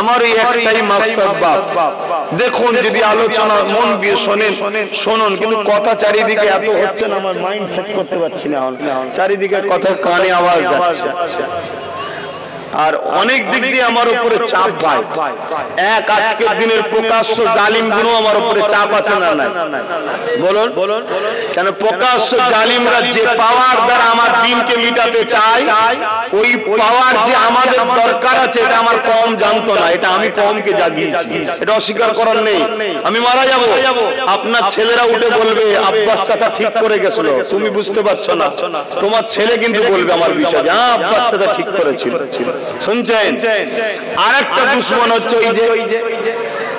আমার এই একটাই মাকসাদ বাপ, দেখুন যদি আলোচনা মন দিয়ে শুনুন, কিন্তু কথা চারিদিকে এত হচ্ছে না, আমার মাইন্ড সেট করতে পারছি না, চারিদিকে কথা কানে আওয়াজ যাচ্ছে, আর অনেক দিক দিয়ে আমার উপরে চাপ ভাই। এক আজকের দিনের প্রকাশ্য জালিম গুলো আমার উপরে চাপ আছে না নাই? বলুন কেন? প্রকাশ্য জালিমরা যে পাওয়ার দ্বারা আমার দিনকে মিটাতে চায়, ওই পাওয়ার যে আমাদের দরকার আছে এটা আমার কম জানতো না, এটা আমি কমকে জাগিয়েছি, এটা অস্বীকার করার নেই। আমি মারা যাব, আপনার ছেলেরা উঠে বলবে আব্বাস চাচা ঠিক করে গেছিল, তুমি বুঝতে পারছো না, তোমার ছেলে কিন্তু বলবে আমার বিষয়ে, হ্যাঁ আব্বাস চাচা ঠিক করেছিল। শুনছেন? আরেকটা দুশমন হচ্ছে ওই যে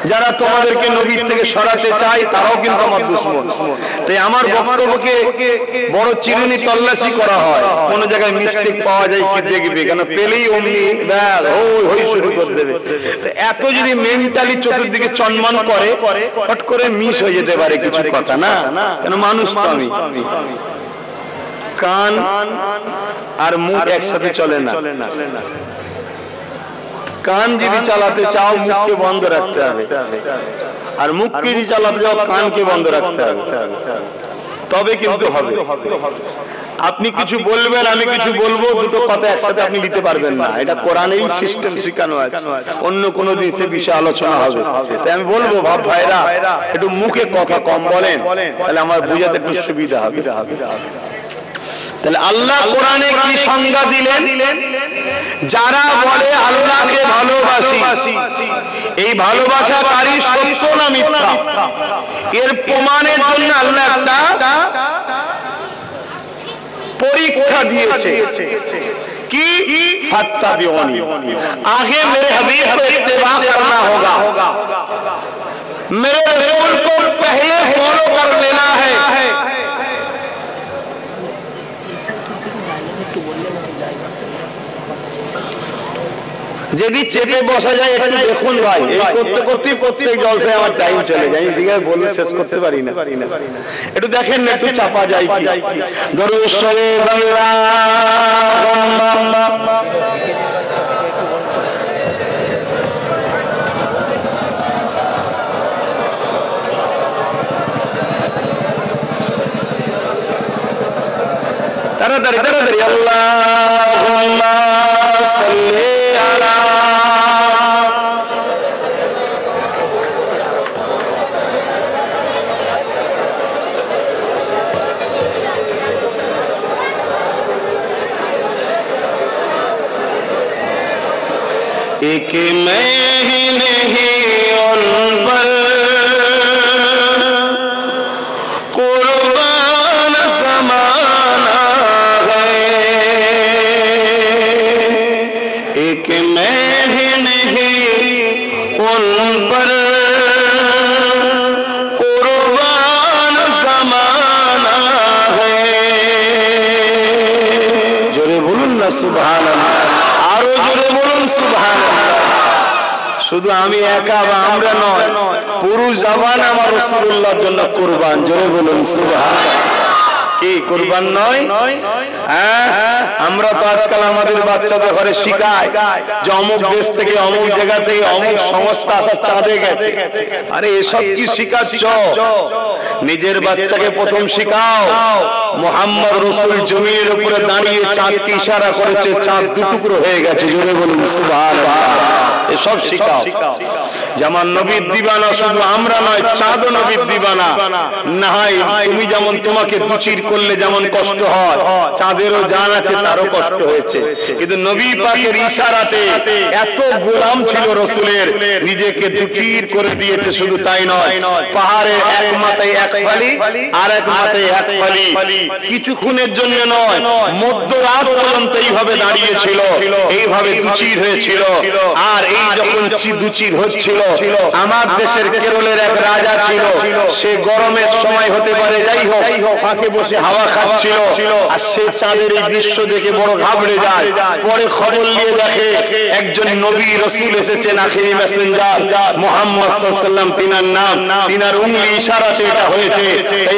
যারা তোমাদেরকে নবীর থেকে সরাতে চায়, তারাও কিন্তু আমার দুশমন। তাই আমার বক্তব্যকে বড় চিরুনি তল্লাশি করা হয়, কোন জায়গায় মিস্টেক পাওয়া যায় কি দেখবে, কেন পেলেই অমনি হই শুরু করে দেবে। তো এত যদি মেন্টালি চতুর্দিকে চনমন করে, হট করে মিস হয়ে যেতে পারে কিছু কথা, না কেন মানুষ তো আমি। কান আর মুখ একসাথে চলে না, কান যদি চালাতে চাও মুখকে বন্ধ রাখতে হবে, আর মুখকে যদি চালাতে চাও কানকে বন্ধ রাখতে হবে, তবে কিন্তু হবে। আপনি কিছু বলবেন, আমি কিছু বলবো, দুটো কথা একসাথে আপনি নিতে পারবেন না, এটা কোরআনেই সিস্টেম শেখানো আছে, অন্য কোনো দিন সে বিষয়ে আলোচনা হবে। তাই আমি বলবো ভাব ভাইরা একটু মুখে কথা কম বলেন, তাহলে আমার বুঝাতে একটু সুবিধা হবে। তাহলে আল্লাহ কোরআনে কি সংজ্ঞা দিলেন? যারা বলে আল্লাহকে ভালোবাসি, এই ভালোবাসাকারী সত্য না মিথ্যা, এর প্রমাণের জন্য আল্লাহ একটা পরীক্ষা দিয়েছে। কি? ফাত্তাবিউনি, আগে मेरे हबीब को इत्तिबा करना होगा, मेरे रसूल को पहले फॉलो कर लेना है। যদি চেপে বসা যায় একটু দেখুন ভাই, এই করতে করতে প্রত্যেক জলসায় আমার টাইম চলে যায়, ঠিক আছে বলে শেষ করতে পারি না। একটু দেখেন না, একটু চাপা যায় কি? দরুদ শরীফ তাড়াতাড়ি তাড়াতাড়ি আল্লাহুম্মা সাল্লি আলা एक मैं ही नहीं उन पर कुर्बान ज़माना है, एक मैं ही नहीं उन पर कुर्बान ज़माना है। जोरे बोलून ना सुभान अल्लाह, आरो जोरे बोलून सुभान अल्लाह। শুধু আমি একা বা আমরা নয়, পুরো জামান আমার রাসূলুল্লাহর জন্য কুরবান। জোরে বলুন সুবহানাল্লাহ। কি কুরবান নয়? হ্যাঁ, আমরা তো আজকাল আমাদের বাচ্চাদের ঘরে শিখাই যে অমুক দেশ থেকে অমুক জায়গা থেকে অমুক সংস্থা আসার চাঁদে গেছে। আরে এসব কি শিখাচ্ছ? নিজের বাচ্চাকে প্রথম শিখাও মুহাম্মদ রাসূল জমিনের উপরে দাঁড়িয়ে চাঁদকে ইশারা করেছে, চাঁদ দুটুকরো হয়ে গেছে। জোরে বলুন সুবহানাল্লাহ। এসব শিখাও। যেমন নবীর দিবানা শুধু আমরা নয়, চাঁদও নবীর দিবানা। না হয় তুমি যেমন তোমাকে দুচির করলে যেমন কষ্ট হয়, চাঁদেরও জান আছে, তারও কষ্ট হয়েছে, কিন্তু নবী পাকের ইশারাতে এত গোলাম ছিল রাসূলের, নিজেকে দুচির করে দিয়েছে। শুধু তাই নয়, পাহাড়ের এক মাথায় এক ফালি আর এক মাথায় এক ফালি, কিছুক্ষণের জন্য নয়, মধ্যরাত পর্যন্ত এইভাবে দাঁড়িয়েছিল, এইভাবে দুচির হয়েছিল। আর এই যখন দুচির হচ্ছিল, আমার দেশের কেরলের এক রাজা ছিল, সে গরমের সময় হতে পারে, যাই হোক ফাঁকে বসে হাওয়া খাচ্ছিল, আর সে চাঁদের এই দৃশ্য দেখে বড় ঘাবড়ে যায়। পরে খবর নিয়ে দেখে একজন নবী রাসূল এসেছেন, আখিরি মেসেঞ্জার মুহাম্মদ সাল্লাল্লাহু আলাইহি ওয়াসাল্লাম, তিনার নাম, তিনার উংলি ইশারাতে এটা হয়েছে।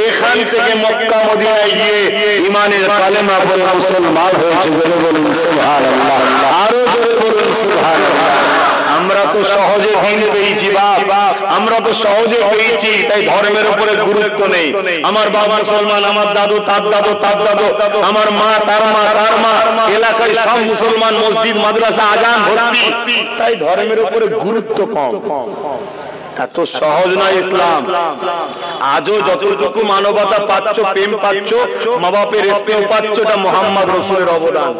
এখান থেকে মক্কা মদিনায় গিয়ে ঈমানের কালেমা পড়ে মুসলমান হয়েছে। বলে বলুন সুবহানাল্লাহ, আরো জোরে বলুন সুবহানাল্লাহ। আমরা তো সহজে দিন পেয়েছি বাপ, আমরা তো সহজে পেয়েছি, তাই ধর্মের উপরে গুরুত্ব নেই। আমার বাবা মুসলমান, আমার দাদু তার দাদু তার দাদু, আমার মা তার মা তার মা, এলাকায় সব মুসলমান, মসজিদ মাদ্রাসা আজান ভর্তি, তাই ধর্মের উপরে গুরুত্ব কম। এত সহজ নয় ইসলাম। আজও যতটুকু মানবতা পাচ্ছ, প্রেম পাচ্ছ, মা বাপের স্নেহ পাচ্ছ, এটা মুহাম্মদ রাসূলের অবদান।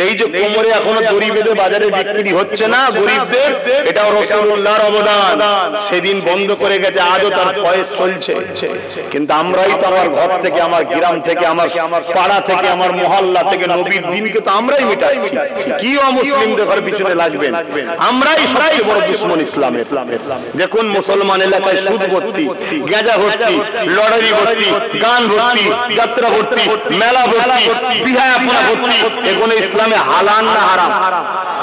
নেই যে কোমরে এখনো দড়ি বেঁধে বাজারে বিক্রি হচ্ছে না গরিবদের, এটাও রাসূলুল্লাহর অবদান। সেদিন বন্ধ করে গেছে, আজও তার ফয়েজ চলছে। কিন্তু আমরাই তো আমার ঘর থেকে, আমার গ্রাম থেকে, আমার পাড়া থেকে, আমার মহল্লা থেকে নবীর দিনকে তো আমরাই মিটাচ্ছি। কি অমুসলিমদের ঘর পিছনে লাগবেন? আমরাই সবচেয়ে বড় দুশমন ইসলামের। দেখুন মুসলমান এলাকায় সুদ ভর্তি, গাঁজা ভর্তি, লটারি ভর্তি, গান ভর্তি, যাত্রা ভর্তি, মেলা ভর্তি, বিহায়াপনা ভর্তি। এগুলো ইসলামে হালাল না হারাম?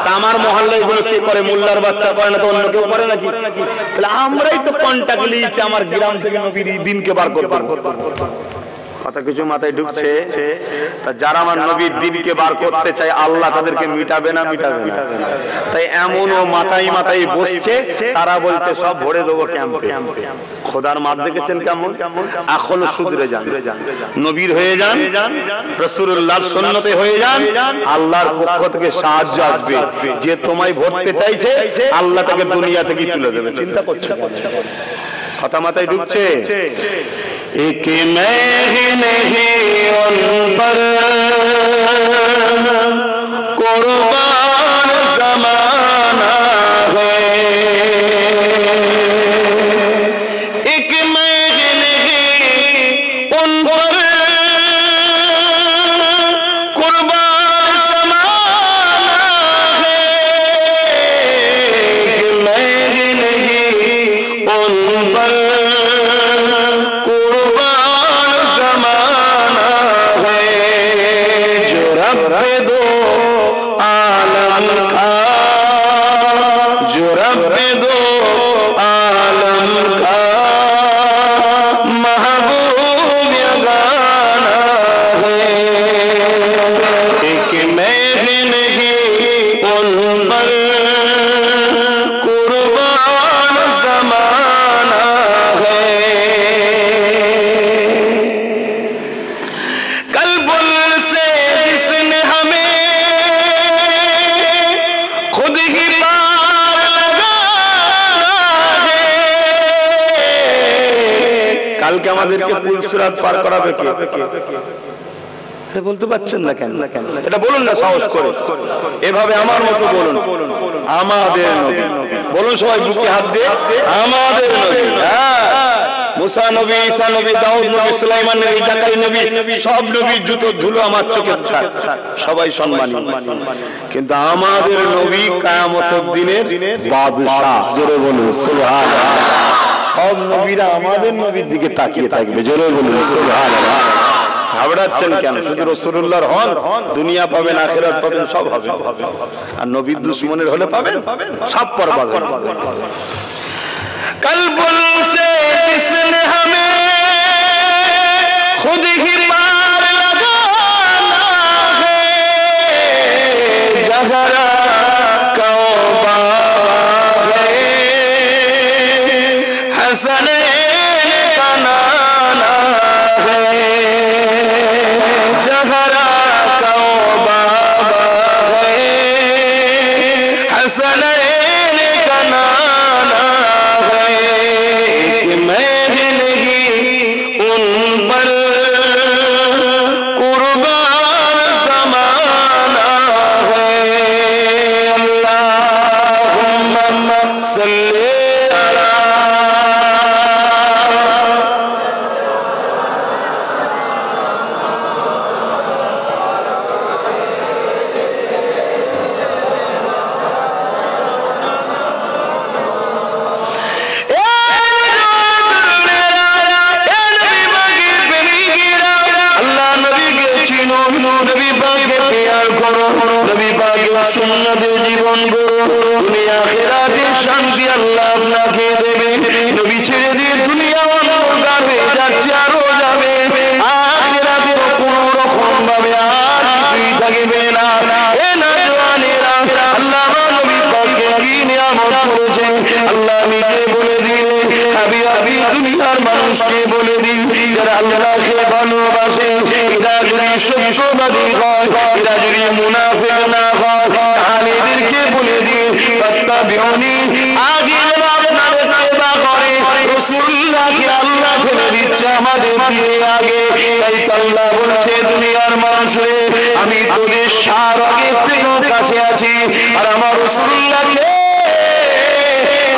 তা আমার মহল্লায় এগুলো কে করে? মোল্লার বাচ্চা করে না তো অন্য কেউ করে নাকি? তাহলে আমরাই তো কন্টাক্ট নিয়েছি আমার গ্রাম থেকে নবীর দিনকে বার করব। কথা কিছু মাথায় ঢুকছে? তা যারা আমার নবীর দিনকে বার করতে চায়, আল্লাহ তাদেরকে মিটাবে না, মিটাবে না। তাই এমনও মাথায় মাথায় বসছে, তারা বলছে সব ভরে দেবো ক্যাম্পে। খোদার মাপ দেখেছেন কেমন? এখনো শুধরে যান, নবীর হয়ে যান, রাসূলুল্লাহর সুন্নতে হয়ে যান, আল্লাহর পক্ষ থেকে সাহায্য আসবে। যে তোমায় ভরতে চাইছে, আল্লাহ তাকে দুনিয়া থেকে তুলে দেবে। চিন্তা করছো? কথা মাথায় ঢুকছে? एक मैं ही नहीं उन पर कुर्बान ज़माना है, एक मैं ही नहीं उन पर कुर्बान ज़माना है, एक मैं ही नहीं उन पर আমাদেরকে পুলসিরাত পার করাবে কে? বলতে পারছেন না কেন? এটা বলুন না সাহস করে, এভাবে আমার মতো বলুন, আমাদের নবী বলুন, সবাই বুকে হাত দিয়ে আমাদের নবী। হ্যাঁ, মুসা নবী, ঈসা নবী, দাউদ নবী, সুলাইমান নবী, জাকারিয়া নবী, সব নবীর জুতোর ধুলো আমার চোখে ছাড়, সবাই সম্মানী। কিন্তু আমাদের নবী কিয়ামতের দিনের বাদশা। জোরে বলুন সুবহানাল্লাহ। সব নবীরা আমাদের নবীর দিকে তাকিয়ে থাকবে। জোরে বলুন সুবহানাল্লাহ। ঘাবড়াচ্ছেন কেন? শুধু রাসূলুল্লাহর হন, দুনিয়া পাবেন, আখিরাত পাবেন, সব হবে। আর নবীর দুশমনের হলে পাবেন সব বরবাদ হবে। কলবুল সে কিসনে হমে খুদ হি মার লাগানা হে, জহরা কওবা হে हसनैन का नाना है, जहरा का बाबा है, हसनैन का नाना है, एक मैं ही नहीं उन पर कुर्बान ज़माना है। अल्लाहुम्मा सल्ली জীবন গড়ো, দুনিয়া আখিরাতে শান্তি আল্লাহ আপনাকে দেবে। নবী ছেড়ে দিয়ে দুনিয়া অন্ধকার হয়ে যাচ্ছে, আরো যাবে। আখিরাতে কোনো রকম ভাবে আর কিছুই থাকবে না। এ নওজওয়ানেরা, আল্লাহ নবী পাককে কি আল্লাহ নিজে বলে দিন, আমি দুনিয়ার মানুষকে বলে দিন, যারা আল্লাহকে ভালোবাসে এরা যদি সত্যবাদী হয়, এরা যদি মুনাফিক না হয়, তাহলে এদেরকে বলে দিন ফাত্তাবিউনি, আগে আপনারা ইত্তেবা করে রাসূলুল্লাহকে আল্লাহ ফেলে দিচ্ছে আমাদের দিকে আগে। তাই তো আল্লাহ বলছে দুনিয়ার মানুষে আমি তোদের সার আগে থেকেও কাছে আছি, আর আমার রাসূলুল্লাহকে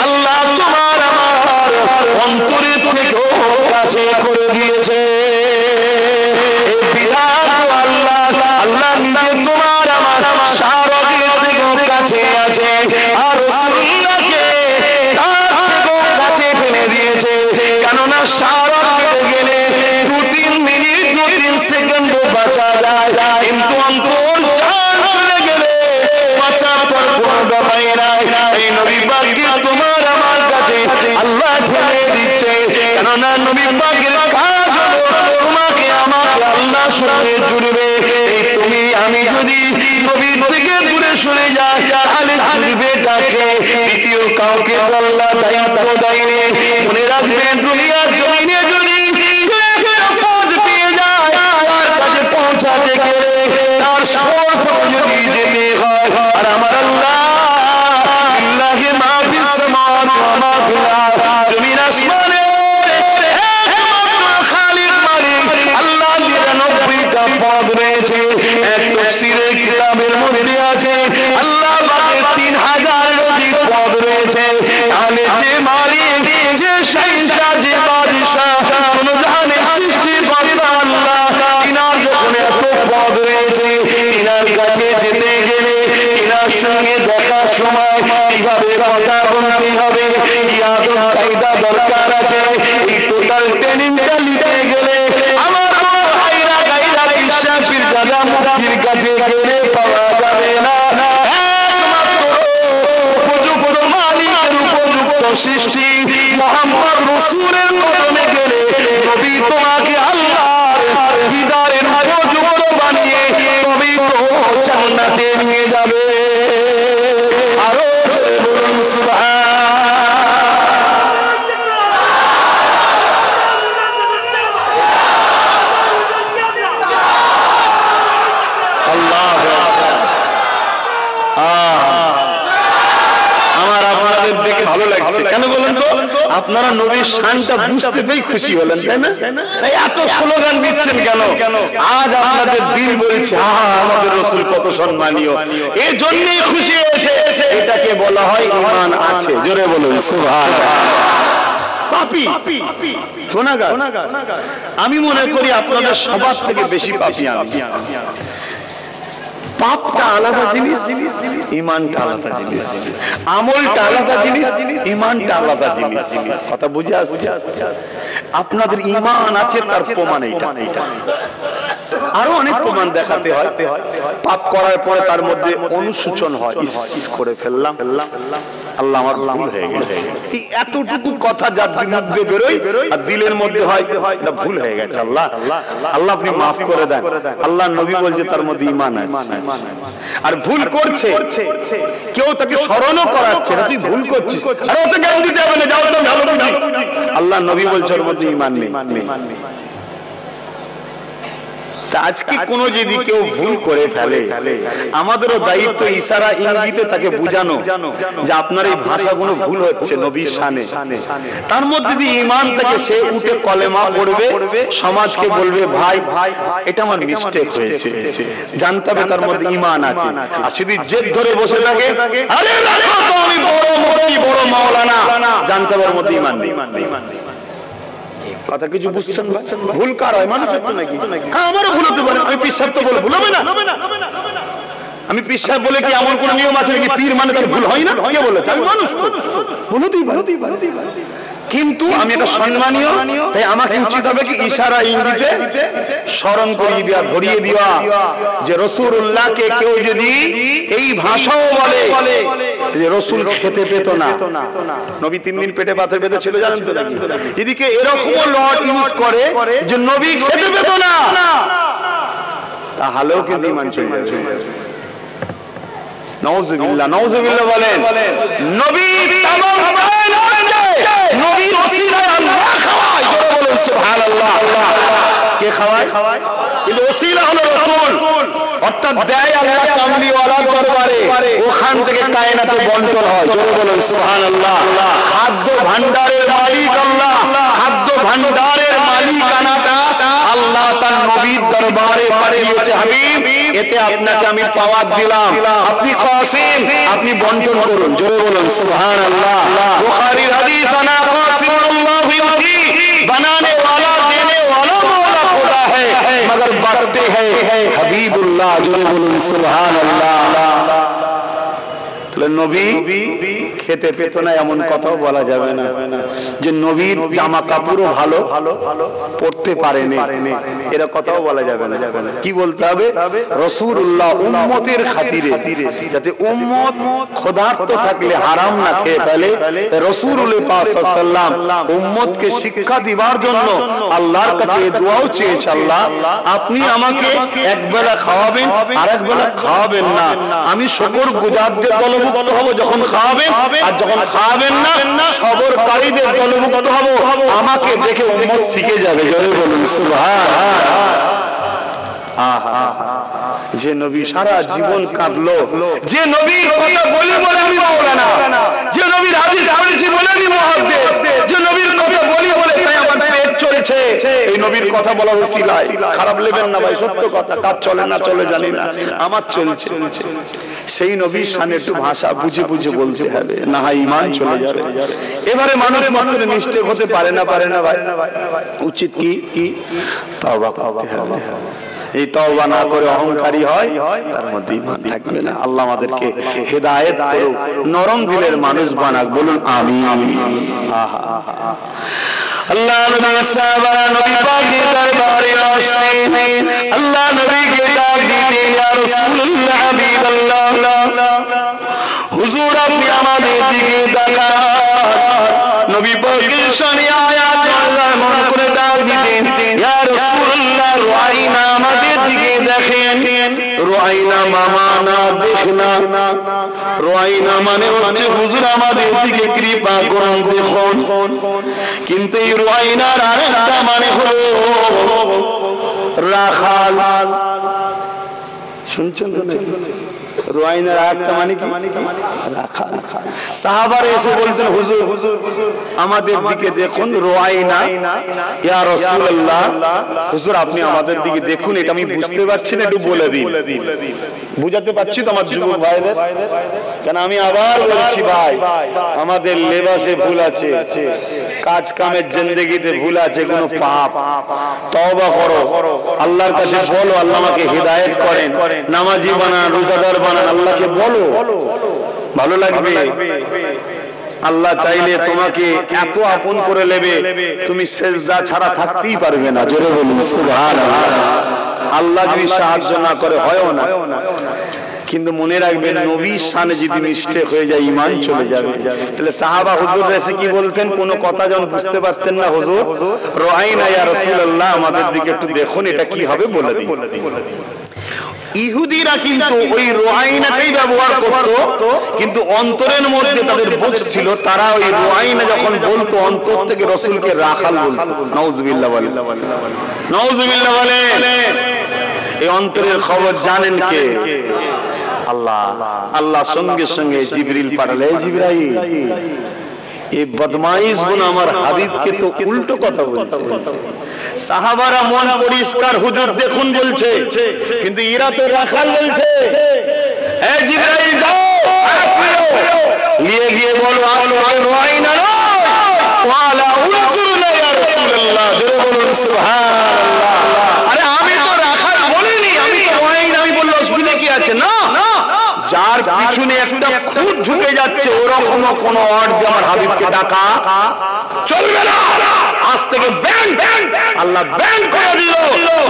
আল্লাহ তোমার আমার অন্তরের থেকেও কাছে করে দিয়েছে। এই বিধান আল্লাহ আল্লাহ নিজে তোমার আমার সার আগে থেকেও কাছে আছে, আর রাসূলুল্লাহকে তার থেকেও কাছে ফেলে দিয়েছে। কেননা সারা কেটে গেলে 2-3 মিনিট 2-3 সেকেন্ডও বাঁচা যায়, কিন্তু অন্তর জান চলে গেলে বাঁচার পর কোনো ব্যাপার নাই। এই নবী পাককে তোমার আমার কাছে আল্লাহ ঠেলে দিচ্ছে, কেননা নবী পাকের কাজ হলো তোমাকে আমাকে আল্লাহর সঙ্গে জুড়বে। এই তুমি আমি যদি নবীর থেকে দূরে সরে যাই তাহলে জুড়বে কাকে? দ্বিতীয় কাউকে তো আল্লাহ দায়িত্ব দেয়নি। মনে রাখবেন দুনিয়ার জমিনে যদি পথ পেয়ে যায় তার কাছে পৌঁছাতে গেলে তার সোর্স যদি যেতে হয়, আর আমার আল্লাহ লিল্লাহি মা ফিস সামাওয়াতি ওয়া মা ফিল আরদ, জমিন আসমানে একমাত্র খালিক মালিক আল্লাহ 99টা পদ রয়েছে। এক তাফসীরের কিতাবের মধ্যে আছে আল্লাহ পাকের 3000 অধিক পদ রয়েছে। তাহলে যে মালিক, যে শাহিনশাহ, যে বাদশাহ, কোন জাহানের সৃষ্টিকর্তা আল্লাহ, তিনার যখন এত পদ রয়েছে, তিনার কাছে যেতে গেলে তিনার সঙ্গে দেখার সময় কিভাবে কথা বলতে হবে, কি আদব কায়দা দরকার আছে, এই টোটাল ট্রেনিংটা নিতে গেলে আমার ভাইরা গাইরা বিশ্বাস পীরজাদা মুফতির কাছে গেলে পাওয়া যাবে না। একমাত্র উপযুক্ত মালিকের উপযুক্ত সৃষ্টি মুহাম্মদ রাসূলের কদমে গেলে নবী তোমাকে আল্লাহর দিদারের উপযুক্ত বানিয়ে তবে তো জান্নাতে নিয়ে যাবে। আরো বলুন সুবহান। ভালো লাগছে কেন বলেন তো? আপনারা নবীর শানটা বুঝতে পেরে খুশি হলেন, তাই না? এত স্লোগান দিচ্ছেন কেন? আজ আপনাদের দিল বলছে আমাদের রাসূল কত সম্মানীয়, এই জন্যই খুশি হয়েছে। এটাকে বলা হয় ঈমান আছে। জোরে বলুন সুবহানাল্লাহ। পাপী গুনাহগার, আমি মনে করি আপনাদের সবার থেকে বেশি পাপী আমি। পাপটা আলাদা জিনিস, ঈমানটা আলাদা জিনিস, আমলটা আলাদা জিনিস, ঈমানটা আলাদা জিনিস। কথা বুঝে আসছে? আপনাদের ঈমান আছে তার প্রমাণ এইটা। আরো অনেক প্রমাণ দেখাতে হয়। পাপ করার পরে তার মধ্যে অনুশোচন হয়, ইস করে ফেললাম, আল্লাহ আমার ভুল হয়ে গেছে। এই এতটুকু কথা যার মুখ দিয়ে বেরোয় আর দিলের মধ্যে হয় এটা ভুল হয়ে গেছে, আল্লাহ আল্লাহ আপনি মাফ করে দেন। আল্লাহ নবী বলছে তার মধ্যে ঈমান আছে। আর ভুল করছে কেউ তাকে স্মরণও করাচ্ছে না তুই ভুল করছিস, আর ওকে জ্ঞান দিতে হবে না, যাও তো ভালো বুঝি। আল্লাহ নবী বলছে ওর মধ্যে ঈমান নেই। আজকে কোন যদি কেউ ভুল করে ফেলে আমাদেরও দায়িত্ব ইশারা ইঙ্গিতে তাকে বুঝানো যে আপনার এই ভাষাগুলো ভুল হচ্ছে নবীর শানে। তার মধ্যে যদি ঈমান থাকে সে উঠে কলেমা পড়বে, সমাজকে বলবে ভাই এটা আমার মিস্টেক হয়েছে, জানতে হবে তার মধ্যে ঈমান আছে। আর যদি জেদ ধরে বসে থাকে আরে রাখো তো আমি বড় মুফতি বড় মাওলানা, জানতে হবে ওর মধ্যে ঈমান নেই। কথা কিছু বুঝছেন? ভুল কার হয়? মানুষের তো নাকি? হ্যাঁ আমারও ভুল হতে পারে, আমি পীর সাহেব তো বলে ভুল হবে না। আমি পীর সাহেব বলে কি এমন কোন নিয়ম আছে নাকি পীর মানে তার ভুল হয় না? কে বলেছে? আমি মানুষ, ভুল হতেই পারে। কিন্তু আমি এটা সম্মানীয়, তাই আমাকে উচিত হবে কি ইশারা ইঙ্গিতে স্মরণ করিয়ে দেওয়া, ধরিয়ে দেওয়া যে রাসূলুল্লাহকে কেউ যদি এই ভাষাও বলে যে রাসূল খেতে পেত না, নবী 3 দিন পেটে পাথর বেঁধে ছিল জানেন তো নাকি? এদিকে এরকমও লট ইউজ করে যে নবী খেতে পেত না, তাহলেও কিন্তু ঈমান চলে যাবে। নাউযুবিল্লাহ, নাউযুবিল্লাহ বলেন। নবী তামাম কায়নাত খাওয়ায়? কিন্তু ওসিলা হলো রাসূল, অর্থাৎ দেয় আল্লাহ কামলিওয়ালার দরবারে, ওখান থেকে কায়নাতে বন্টন হয়। জোরে বলুন সুবহানাল্লাহ। খাদ্য ভান্ডারের মালিক আল্লাহ, খাদ্য ভান্ডারের মালিকানাটা আল্লাহ তার নবীর দরবারে পাঠিয়েছে। হাবিব, এতে আপনাকে আমি পাওয়ার দিলাম, আপনি কাসিম, আপনি বন্টন করুন। জোরে বলুন সুবহানাল্লাহ। বুখারীর হাদিস, আনা কাসিমুল্লাহ ইউতি, বানানে ওয়ালা দেনে ওয়ালা মওলা খুদা है मगर बांटते हैं हबीबुल्लाह। জোরে বলুন সুবহানাল্লাহ। তাহলে নবী খেতে পেত না এমন কথাও বলা যাবে না, যে নবীর জামা কাপড়ও ভালো পরতে পারেনি, এরা কথাও বলা যাবে না। কি বলতে হবে? রাসূলুল্লাহ উম্মতের খাতিরে, যাতে উম্মত ক্ষুধার্ত থাকলে হারাম না খেয়ে ফেলে, রাসূলুল্লাহ পাক সাল্লাল্লাহু আলাইহি ওয়াসাল্লাম উম্মতকে শিক্ষা দিবার জন্য আল্লাহর কাছে এই দোয়াও চেয়েছে, আল্লাহ আপনি আমাকে একবেলা খাওয়াবেন আর একবেলা খাওয়াবেন না, আমি শুকর গুজারদের দলভুক্ত হব যখন খাওয়াবেন, আর যখন খাওয়াবেন না সবরকারীদের দলভুক্ত হব। আমাকে দেখে উম্মত শিখে যাবে। জোরে বলুন সুবহানাল্লাহ। যে নবী সারা জীবন কাঁদলো, যে নবীর কথা বলে বলে আমি মাওলানা, যে নবীর হাদিস পড়েছি বলে আমি মুহাদ্দিস, যে নবীর কথা বলি বলে তাই আমার পেট চলছে, এই নবীর কথা বলার ওসিলায়। খারাপ নেবেন না ভাই, সত্য কথা, কাজ চলে না চলে জানি না, আমার চলছে। সেই নবীর শানে একটু ভাষা বুঝে বুঝে বলতে হবে, না হয় ঈমান চলে যাবে। এবারে মানুষ মাত্র নিষ্ঠে হতে পারে না ভাই, উচিত কি তওবা করতে হবে। এই তওবা না করে অহংকারী হয়, তার মধ্যে ঈমান থাকবে না। আল্লাহ আমাদেরকে হেদায়েত করুক, নরম দিলের মানুষ বানাক। বলুন আমিন। আল্লাহ নবী সাহাবারা নবী পাকের দরবারে আসতেন, আল্লাহ নবীকে ডাক দিতেন, ইয়া রাসূলুল্লাহ, হাবিবাল্লাহ, হুজুর আপনি আমাদের দিকে তাকান। নবী পাকের শানে আয়াত আল্লাহ মন করে ডাক দিতেন, ইয়া রাসূলুল্লাহ রুআইনা, আমাদের দিকে দেখেন। রুআইনা মামানা, দেখনা। রুআইনা মানে হচ্ছে হুজুর আমাদের দিকে কৃপা করুন, দেখুন। কিন্তু এই রুআইনার আরেকটা মানে হলো রাখাল। শুনছেন তো? রুআইনার আরেকটা মানে কি? রাখাল। সাহাবারা এসে বলছেন, হুজুর আমাদের দিকে দেখুন। রুআইনা, ইয়া রাসূলুল্লাহ, হুজুর আপনি আমাদের দিকে দেখুন, এটা আমি বুঝতে পারছি না, একটু বলে দিন। বুঝাতে পারছি তো আমার যুবক ভাইদের? কেন আমি আবার বলছি ভাই, আমাদের লেবাসে ভুল আছে, কাজ কামের জিন্দেগিতে ভুল আছে, কোনো পাপ। তওবা করো, আল্লাহর কাছে বলো, আল্লাহ আমাকে হিদায়াত করেন, নামাজি বানান, রোজাদার বানান, আল্লাহকে বলো, ভালো লাগবে। আল্লাহ চাইলে তোমাকে এত আপন করে নেবে, তুমি সেজদা ছাড়া থাকতেই পারবে না। জোরে বলুন সুবহানাল্লাহ। আল্লাহ যদি সাহায্য না করে হয়ও না। কিন্তু মনে রাখবেন, নবীর শানে যদি মিস্টেক হয়ে যায়, ঈমান চলে যাবে। তাহলে সাহাবা হুজুর এসে কি বলতেন? কোন কথা যখন বুঝতে পারতেন না, হুজুর রুআইনা ইয়া রাসূলুল্লাহ, আমাদের দিকে একটু দেখুন, এটা কি হবে বলে দিন। ইহুদিরা কিন্তু ওই রুআইনাটাই ব্যবহার করত, কিন্তু অন্তরের মধ্যে তাদের বুঝ ছিল, তারা ওই রুআইনা যখন বলতো অন্তর থেকে রাসূলকে রাখাল বলতো। নাউযুবিল্লাহ বলেন, নাউযুবিল্লাহ বলেন। এই অন্তরের খবর জানেন কে? আল্লাহ। আল্লাহ সঙ্গে সঙ্গে জিবরিল পাঠালে, জিবরাইল এই বদমাইশ গুণ আমার হাবিবকে তো উল্টো কথা বলছে। সাহাবারা মন পরিষ্কার, হুজুর দেখুন বলছে, কিন্তু এরা তো রাখাল বলছে। এই জিবরাইল যাও, নিয়ে গিয়ে বলো আসমানে রুআইনা ওয়ালা উনজুরনা ইয়া রাসূলুল্লাহ। জোরে বলুন সুবহানাল্লাহ। আরে আমি তো রাখাল বলিনি, আমি তো রুআইনা আমি বললে অসুবিধা কি আছে? না, যার পিছনে একটা খুঁত ঢুকে যাচ্ছে, ওরকম কোন অর্থ আমার হাবিবকে ডাকা চলবে না। আজ থেকে ব্যান, আল্লাহ ব্যান করে দিল।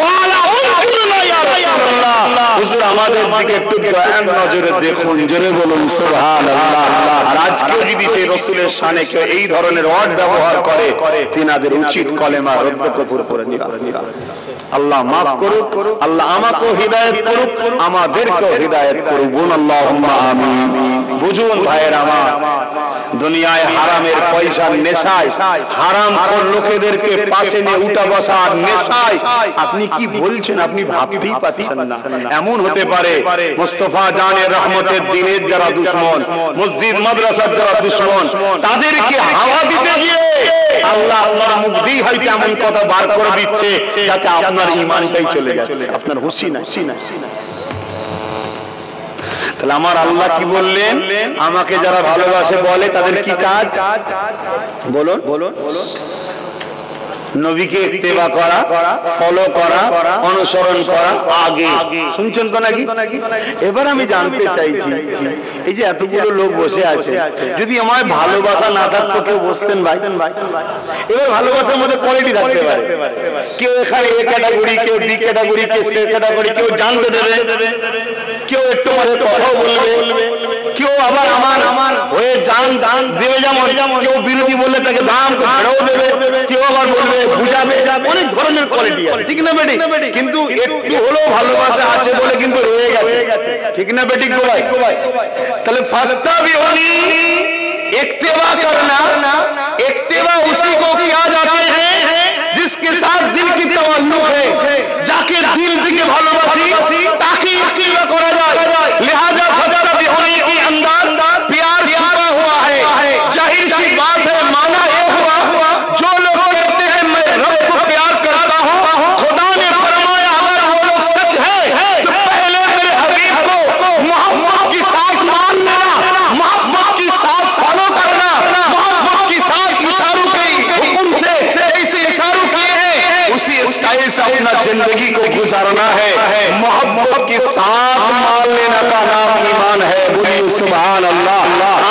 ওয়ালা উনজুরনা ইয়া রাসূলুল্লাহ, হুজুর আমাদের দিকে একটু দয়ার নজরে দেখুন। জোরে বলুন সুবহানাল্লাহ। আর আজকে যদি সেই রাসূলের শানে কেউ এই ধরনের ওয়ার্ড ব্যবহার করে, তিনাদের উচিত কলেমা রদ্দ কফর করে নেওয়া। আল্লাহ মাফ করুক, আল্লাহ আমাকেও হিদায়াত করুক, আমাদেরকেও হিদায়াত করুক। আল্লাহুম্মা আমিন। বুঝুন ভাইয়েরা আমার, দুনিয়ায় হারামের পয়সার নেশায়, হারাম খোর লোকেদেরকে পাশে নিয়ে উঠা বসার নেশায় আপনি কি বলছেন আপনি ভাবতেই পাচ্ছেন না। এমন হতে পারে মুস্তাফা জানের রহমতের দিনের যারা দুশমন, মসজিদ মাদ্রাসার যারা দুশমন, তাদেরকে হাওয়া দিতে গিয়ে আল্লাহ আল্লাহর মুখ দিয়ে হয়তো এমন কথা বার করে দিচ্ছে যাতে আপনার ঈমানটাই চলে যাচ্ছে, আপনার হুঁশি না। তাহলে আমার আল্লাহ কি বললেন, আমাকে যারা ভালোবাসে বলে তাদের কি কাজ বলুন, নবীকে ইত্তেবা করা, ফলো করা, অনুসরণ করা। আগে শুনছেন তো নাকি? এবার আমি জানতে চাইছি, এই যে এতগুলো লোক বসে আছে, যদি আমার ভালোবাসা না থাকতো কেউ বসতেন ভাই? এবার ভালোবাসার মধ্যে কোয়ালিটি থাকতে পারে, কেউ এখানে এ ক্যাটাগরি, কেউ বি ক্যাটাগরি, কেউ সে ক্যাটাগরি, কেউ জানতে দেবে, কেউ একটু মধ্যে কথাও বলবে, কেউ আবার আমার হয়ে জান দেবে, যেমন কেউ বিরোধী বললে তাকে দাম ছাড়াও দেবে, কেউ আবার বলবে বুঝাবে, অনেক ধরনের কোয়ালিটি আছে, ঠিক না বেটি? কিন্তু একটু হলেও ভালোবাসা আছে বলে কিন্তু রয়ে গেছে, ঠিক না বেটি? তাহলে ফাত্তাবিউনি इत्तिबा करना, इत्तिबा उसी को किया जाते हैं जिसके साथ दिल की तवल्लुक है, जाके दिल থেকে ভালোবাসি তাকে इत्तिबा করা যায়। लिहाजा फत्ताबिउनी के अंदर प्यार छुपा हुआ है। जाहिर सी बात है, माना ये हुआ जो लोग कहते हैं मैं रब को प्यार करता हूँ, खुदा ने फरमाया अगर वो लोग सच है तो पहले मेरे हबीब को मोहब्बत के साथ मान लेना, मोहब्बत के साथ फॉलो करना, मोहब्बत के साथ इशारों के हुक्म से ऐसे इशारों किए हैं उसी स्टाइल से अपना जिंदगी को गुजारना है। मोहब्बत के साथ मान लेना का नाम ईमान है। बोलिए सुभान अल्लाह।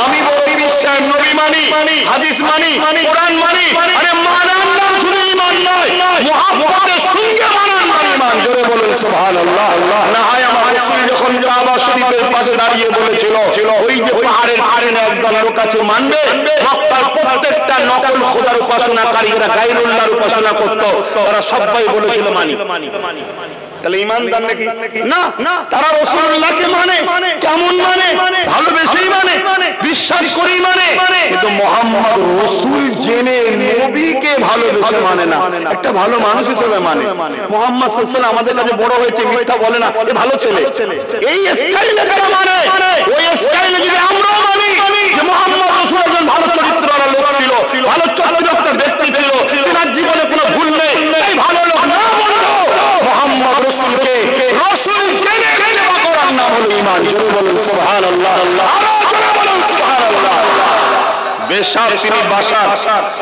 আমি বলি বিশ্বাস, নবী মানি, হাদিস মানি, কোরআন মানি, আরে মানার নাম শুধু ঈমান নয়, মুহাব্বতের সঙ্গে মানার নাম ঈমান। জোরে বলুন সুবহানাল্লাহ। না হয় আমার রাসূল যখন কাবা শরীফের পাশে দাঁড়িয়ে বলেছিল ওই যে পাহাড়ের পাশে একদল লোক আছে মানবে, মক্কার প্রত্যেকটা নকল খোদার উপাসনাকারীরা গায়রুল্লাহর উপাসনা করত, তারা সবাই বলেছিল মানি। তাহলে ঈমানদার নাকি? না, তারা রাসূলুল্লাহকে মানে, কেমন মানে? ভালোবেসেই মানে, বিশ্বাস করেই মানে, কিন্তু মুহাম্মদ রাসূল জেনে নবীকে ভালোবেসে মানে না, একটা ভালো মানুষ হিসেবে মানে। মুহাম্মদ সাল্লাল্লাহু আলাইহি ওয়াসাল্লাম আমাদের কাছে বড় হয়েছে, মিথ্যা বলে না, এ ভালো ছেলে, এই স্টাইলে তারা মানে। ওই স্টাইলে যদি আমরাও মানি যে মুহাম্মদ রাসূল একজন ভালো চরিত্রওয়ালা লোক ছিল, ভালো চরিত্রবান ব্যক্তি ছিল, তার জীবনে কোনো ভুল নেই, তাই ভালো লোক না বলতো, মুহাম্মদ রাসূলকে রাসূল জেনে ইত্তেবা করার নাম হলো ঈমান। জোরে বলুন সুবহানাল্লাহ। আরো জোরে বলুন সুবহানাল্লাহ। বেশক তিনি বাশার,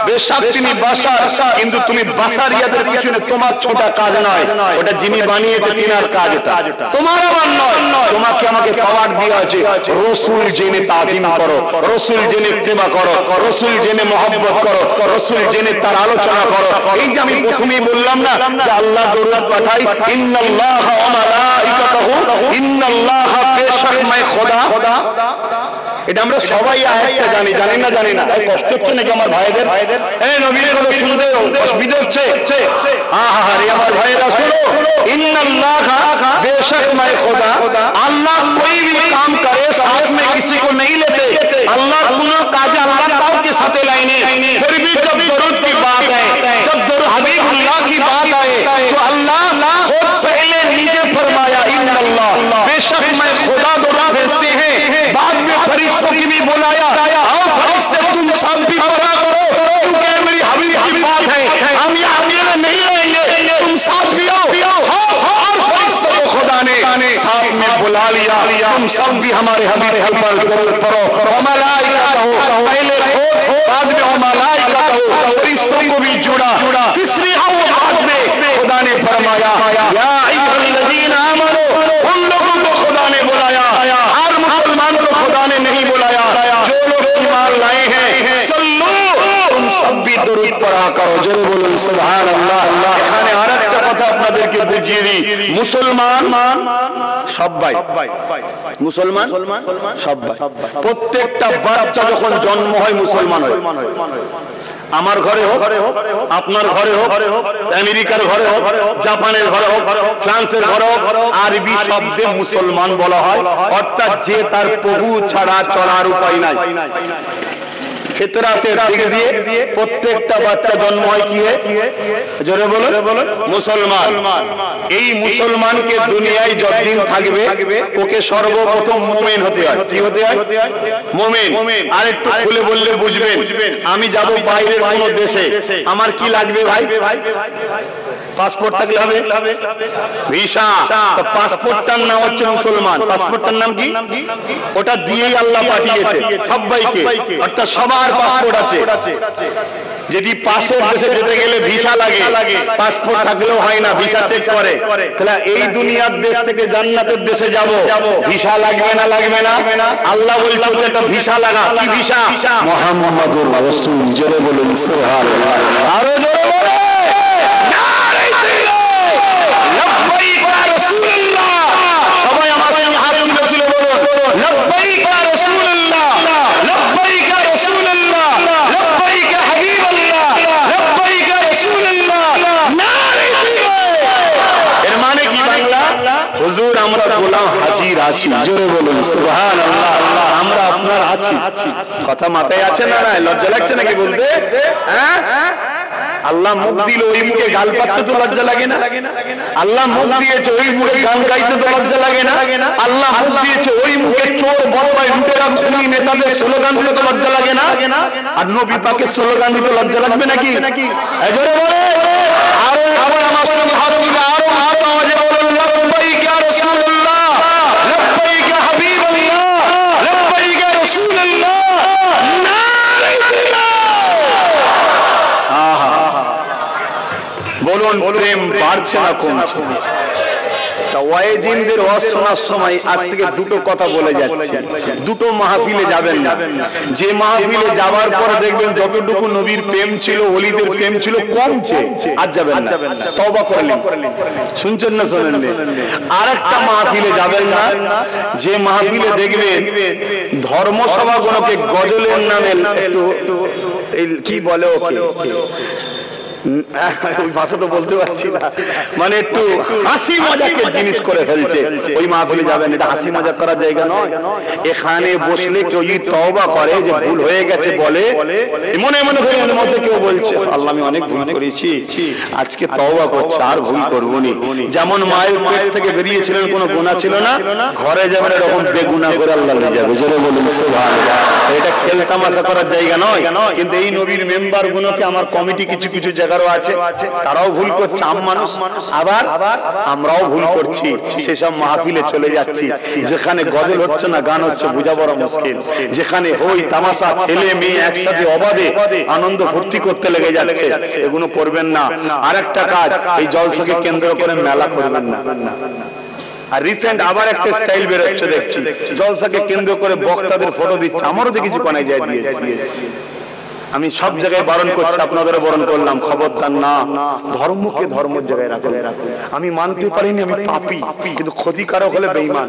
বেশক তিনি বাশার, কিন্তু তুমি বাশারিয়াতের পিছনে তোমার ছোটা কাজ নয়, ওটা যিনি বানিয়েছে তিনার কাজ, এটা তোমার আবার নয়। তোমাকে আমাকে পাওয়ার দেওয়া আছে রাসূল জেনে তাজিম করো, রাসূল জেনে ইত্তেবা করো, রাসূল জেনে মহব্বত করো, রাসূল জেনে তার আলোচনা করো। এই যে আমি প্রথমেই বললাম না যে আল্লাহ দরুদ পাঠাই, ইন্নাল্লাহা ওয়া মালাইকাতাহু, ইন্নাল্লাহা বেশক मैं খোদা। এটা আমরা সবাই আয়াতটা জানি, জানি না? এই কষ্ট হচ্ছে নাকি আমার ভাইদের? এই নবীর কথা শুনতে অসুবিধা হচ্ছে? আহারে আমার ভাইরা শুনো, ইন্নাল্লাহা बेशक मैं खुदा, अल्लाह कोई भी काम करे साथ में किसी को नहीं लेते। अल्लाह कुनो काज अल्लाह पाक के साथ लाइने, फिर भी जब दरूद की बात है, जब दरूद हबीबुल्लाह की बात आए तो अल्लाह खुद पहले नीचे फरमाया इन्नल्लाह बेशक मैं खुदा दरूद भेजते हैं, बाद में फरिश्तों की भी बुलाया, आओ फरिश्ते तुम सब भी पढ़ा करो क्योंकि मेरी हबीब की बात है, हम यहाँ अकेले नहीं रहेंगे, तुम साथ भी आओ। और फरिश्तों को खुदा ने साथ में बुला लिया, तुम सब भी हमारे पर दरूद पढ़ो। मलाइका हो पहले हो, बाद में मलाइका हो, फरिश्तों को भी जुड़ा। तीसरी बात में खुदा ने फरमाया या अय्युहल्लज़ीना आमनू, उन लोगों को खुदा ने बुलाया, हर मुसलमान को खुदा ने नहीं बुलाया, जो लोग ईमान लाए हैं सल्लू, तुम सब भी दरूद पढ़ा करो। जरूर बोलুন সুবহানাল্লাহ। এখানে আরেকটা কথা আপনাদেরকে বুঝিয়ে দিই, মুসলমান সবাই, মুসলমান সবাই, প্রত্যেকটা বাচ্চা যখন জন্ম হয় মুসলমান হয়। আমার ঘরে হোক, আপনার ঘরে হোক, আমেরিকার ঘরে হোক, জাপানের ঘরে হোক, ফ্রান্সের ঘরে হোক, আরবি শব্দে মুসলমান বলা হয়, অর্থাৎ যে তার প্রভু ছাড়া চলার উপায় নাই। ফিতরাতের দিক দিয়ে প্রত্যেকটা বাচ্চা জন্ম হয় কি জোরে বলুন মুসলমান। এই মুসলমানকে দুনিয়ায় যতদিন থাকবে ওকে সর্বপ্রথম মুমিন হতে হয়। কি হতে হয়? মুমিন। আর একটু খুলে বললে বুঝবেন। আমি যাব বাইরের কোন দেশে, আমার কি লাগবে ভাই? পাসপোর্ট থাকলে হবে, ভিসা। তো পাসপোর্টটার নাম হচ্ছে মুসলমান। পাসপোর্টটার নাম কি? ওটা দিয়েই আল্লাহ পাঠিয়েছে সবাইকে, অর্থাৎ সবার পাসপোর্ট আছে। যদি পাশের দেশে যেতে গেলে ভিসা লাগে, পাসপোর্ট থাকলেও হয় না, ভিসা চেক করে। তাহলে এই দুনিয়ার দেশ থেকে জান্নাতের দেশে যাব, ভিসা লাগবে না? লাগবে না? আল্লাহ বলছে একটা ভিসা লাগা। কি ভিসা? মুহাম্মাদুর রাসূল। জোরে বলুন সুবহানাল্লাহ। আরো জোরে বলুন লব্বাইক ইয়া রাসূলুল্লাহ। সবাই আমার সঙ্গে হাত তুলে বলুন লব্বাইক ইয়া রাসূলুল্লাহ, লব্বাইক ইয়া রাসূলুল্লাহ, লব্বাইক ইয়া হাবিবাল্লাহ, লব্বাইক ইয়া রাসূলুল্লাহ। নারে তাকবীর। এর মানে কি বাংলা? হুজুর আমরা গোলাম হাজির আছি। জোরে বলুন সুবহানাল্লাহ। আমরা আপনার আছি। কথা মাথায় আছে না? না লজ্জা লাগছে নাকি বলতে? হ্যাঁ, আল্লাহ মুখ দিল ওই মুখে গাল পাততে তো লজ্জা লাগে না? আল্লাহ মুখ দিয়েছে ওই মুখে গান গাইতে তো লজ্জা লাগে না? আল্লাহ মুখ দিয়েছে ওই মুখে চোর বদমাই লুটেরা খুনি নেতাদের স্লোগান দিতে তো লজ্জা লাগে না? আর নবী পাকের স্লোগান দিতে লজ্জা লাগবে নাকি? জোরে বলে আরো আবার আমার সঙ্গে হাত তুলে আরো আওয়াজে বলুন লব্বাইক ইয়া রাসূলুল্লাহ, লব্বাইক ইয়া হাবিবাল্লাহ, লব্বাইক ইয়া রাসূলুল্লাহ। নারে তাকবীর। আহা বলুন প্রেম বাড়ছে না কমছে? ওয়াইজিনদের ওয়াজ শোনার সময় আজ থেকে দুটো কথা বলে যাচ্ছে। দুটো মাহফিলে যাবেন না। যে মাহফিলে যাওয়ার পরে দেখবেন যতটুকু নবীর প্রেম ছিল, ওলিদের প্রেম ছিল, কমছে, আজ যাবেন না। তওবা করলেন, শুনছেন না শোনেন? আরেকটা মাহফিলে যাবেন না যে মাহফিলে দেখবেন ধর্মসভাগুলোকে গজলের নামে একটু কি বলে ওকে ওই ভাষা তো বলতে পারছি না, মানে একটু হাসি মজাকের জিনিস করে ফেলছে। ওই মাহফিলে যাবেন, এটা হাসি মজা করার জায়গা নয়। এখানে বসলে কেউ যদি তওবা করে যে ভুল হয়ে গেছে, বলে মনে মনে মনের মধ্যে কেউ বলছে আল্লাহ আমি অনেক ভুল করেছি, আজকে তওবা করছি, আর ভুল করবো নি। যেমন মায়ের পেট থেকে বেরিয়েছিলেন, কোনো গুনাহ ছিল না, ঘরে যাবেন এরকম বেগুনাহ করে আল্লাহ নিয়ে যাবে। জোরে বলুন সুবহানাল্লাহ। এটা খেল তামাশা করার জায়গা নয়। কিন্তু এই নবীর মেম্বার গুলোকে আমার কমিটি কিছু কিছু জায়গারও আছে, তারাও ভুল করছে, আম মানুষ, আবার আমরাও ভুল করছি। সেসব মাহফিলে চলে যাচ্ছি যেখানে গজল হচ্ছে না, গান হচ্ছে, বোঝা বড় মুশকিল। যেখানে হই তামাশা, ছেলে মেয়ে একসাথে অবাধে আনন্দ ফুর্তি করতে লেগে যাচ্ছে, এগুলো করবেন না। আরেকটা কাজ, এই জলসাকে কেন্দ্র করে মেলা করবেন না। আর রিসেন্ট আবার একটা স্টাইল বের হচ্ছে দেখছি, জলসাকে কেন্দ্র করে বক্তাদের ফটো দিচ্ছে। আমারও দেখেছি কোনায় যায় দিয়েছে। আমি সব জায়গায় বারণ করছি, আপনাদেরও বারণ করলাম, খবরদার না। ধর্মকে ধর্মের জায়গায় রাখুন। আমি মানতে পারিনি আমি পাপী, কিন্তু ক্ষতিকারক হলে বেঈমান।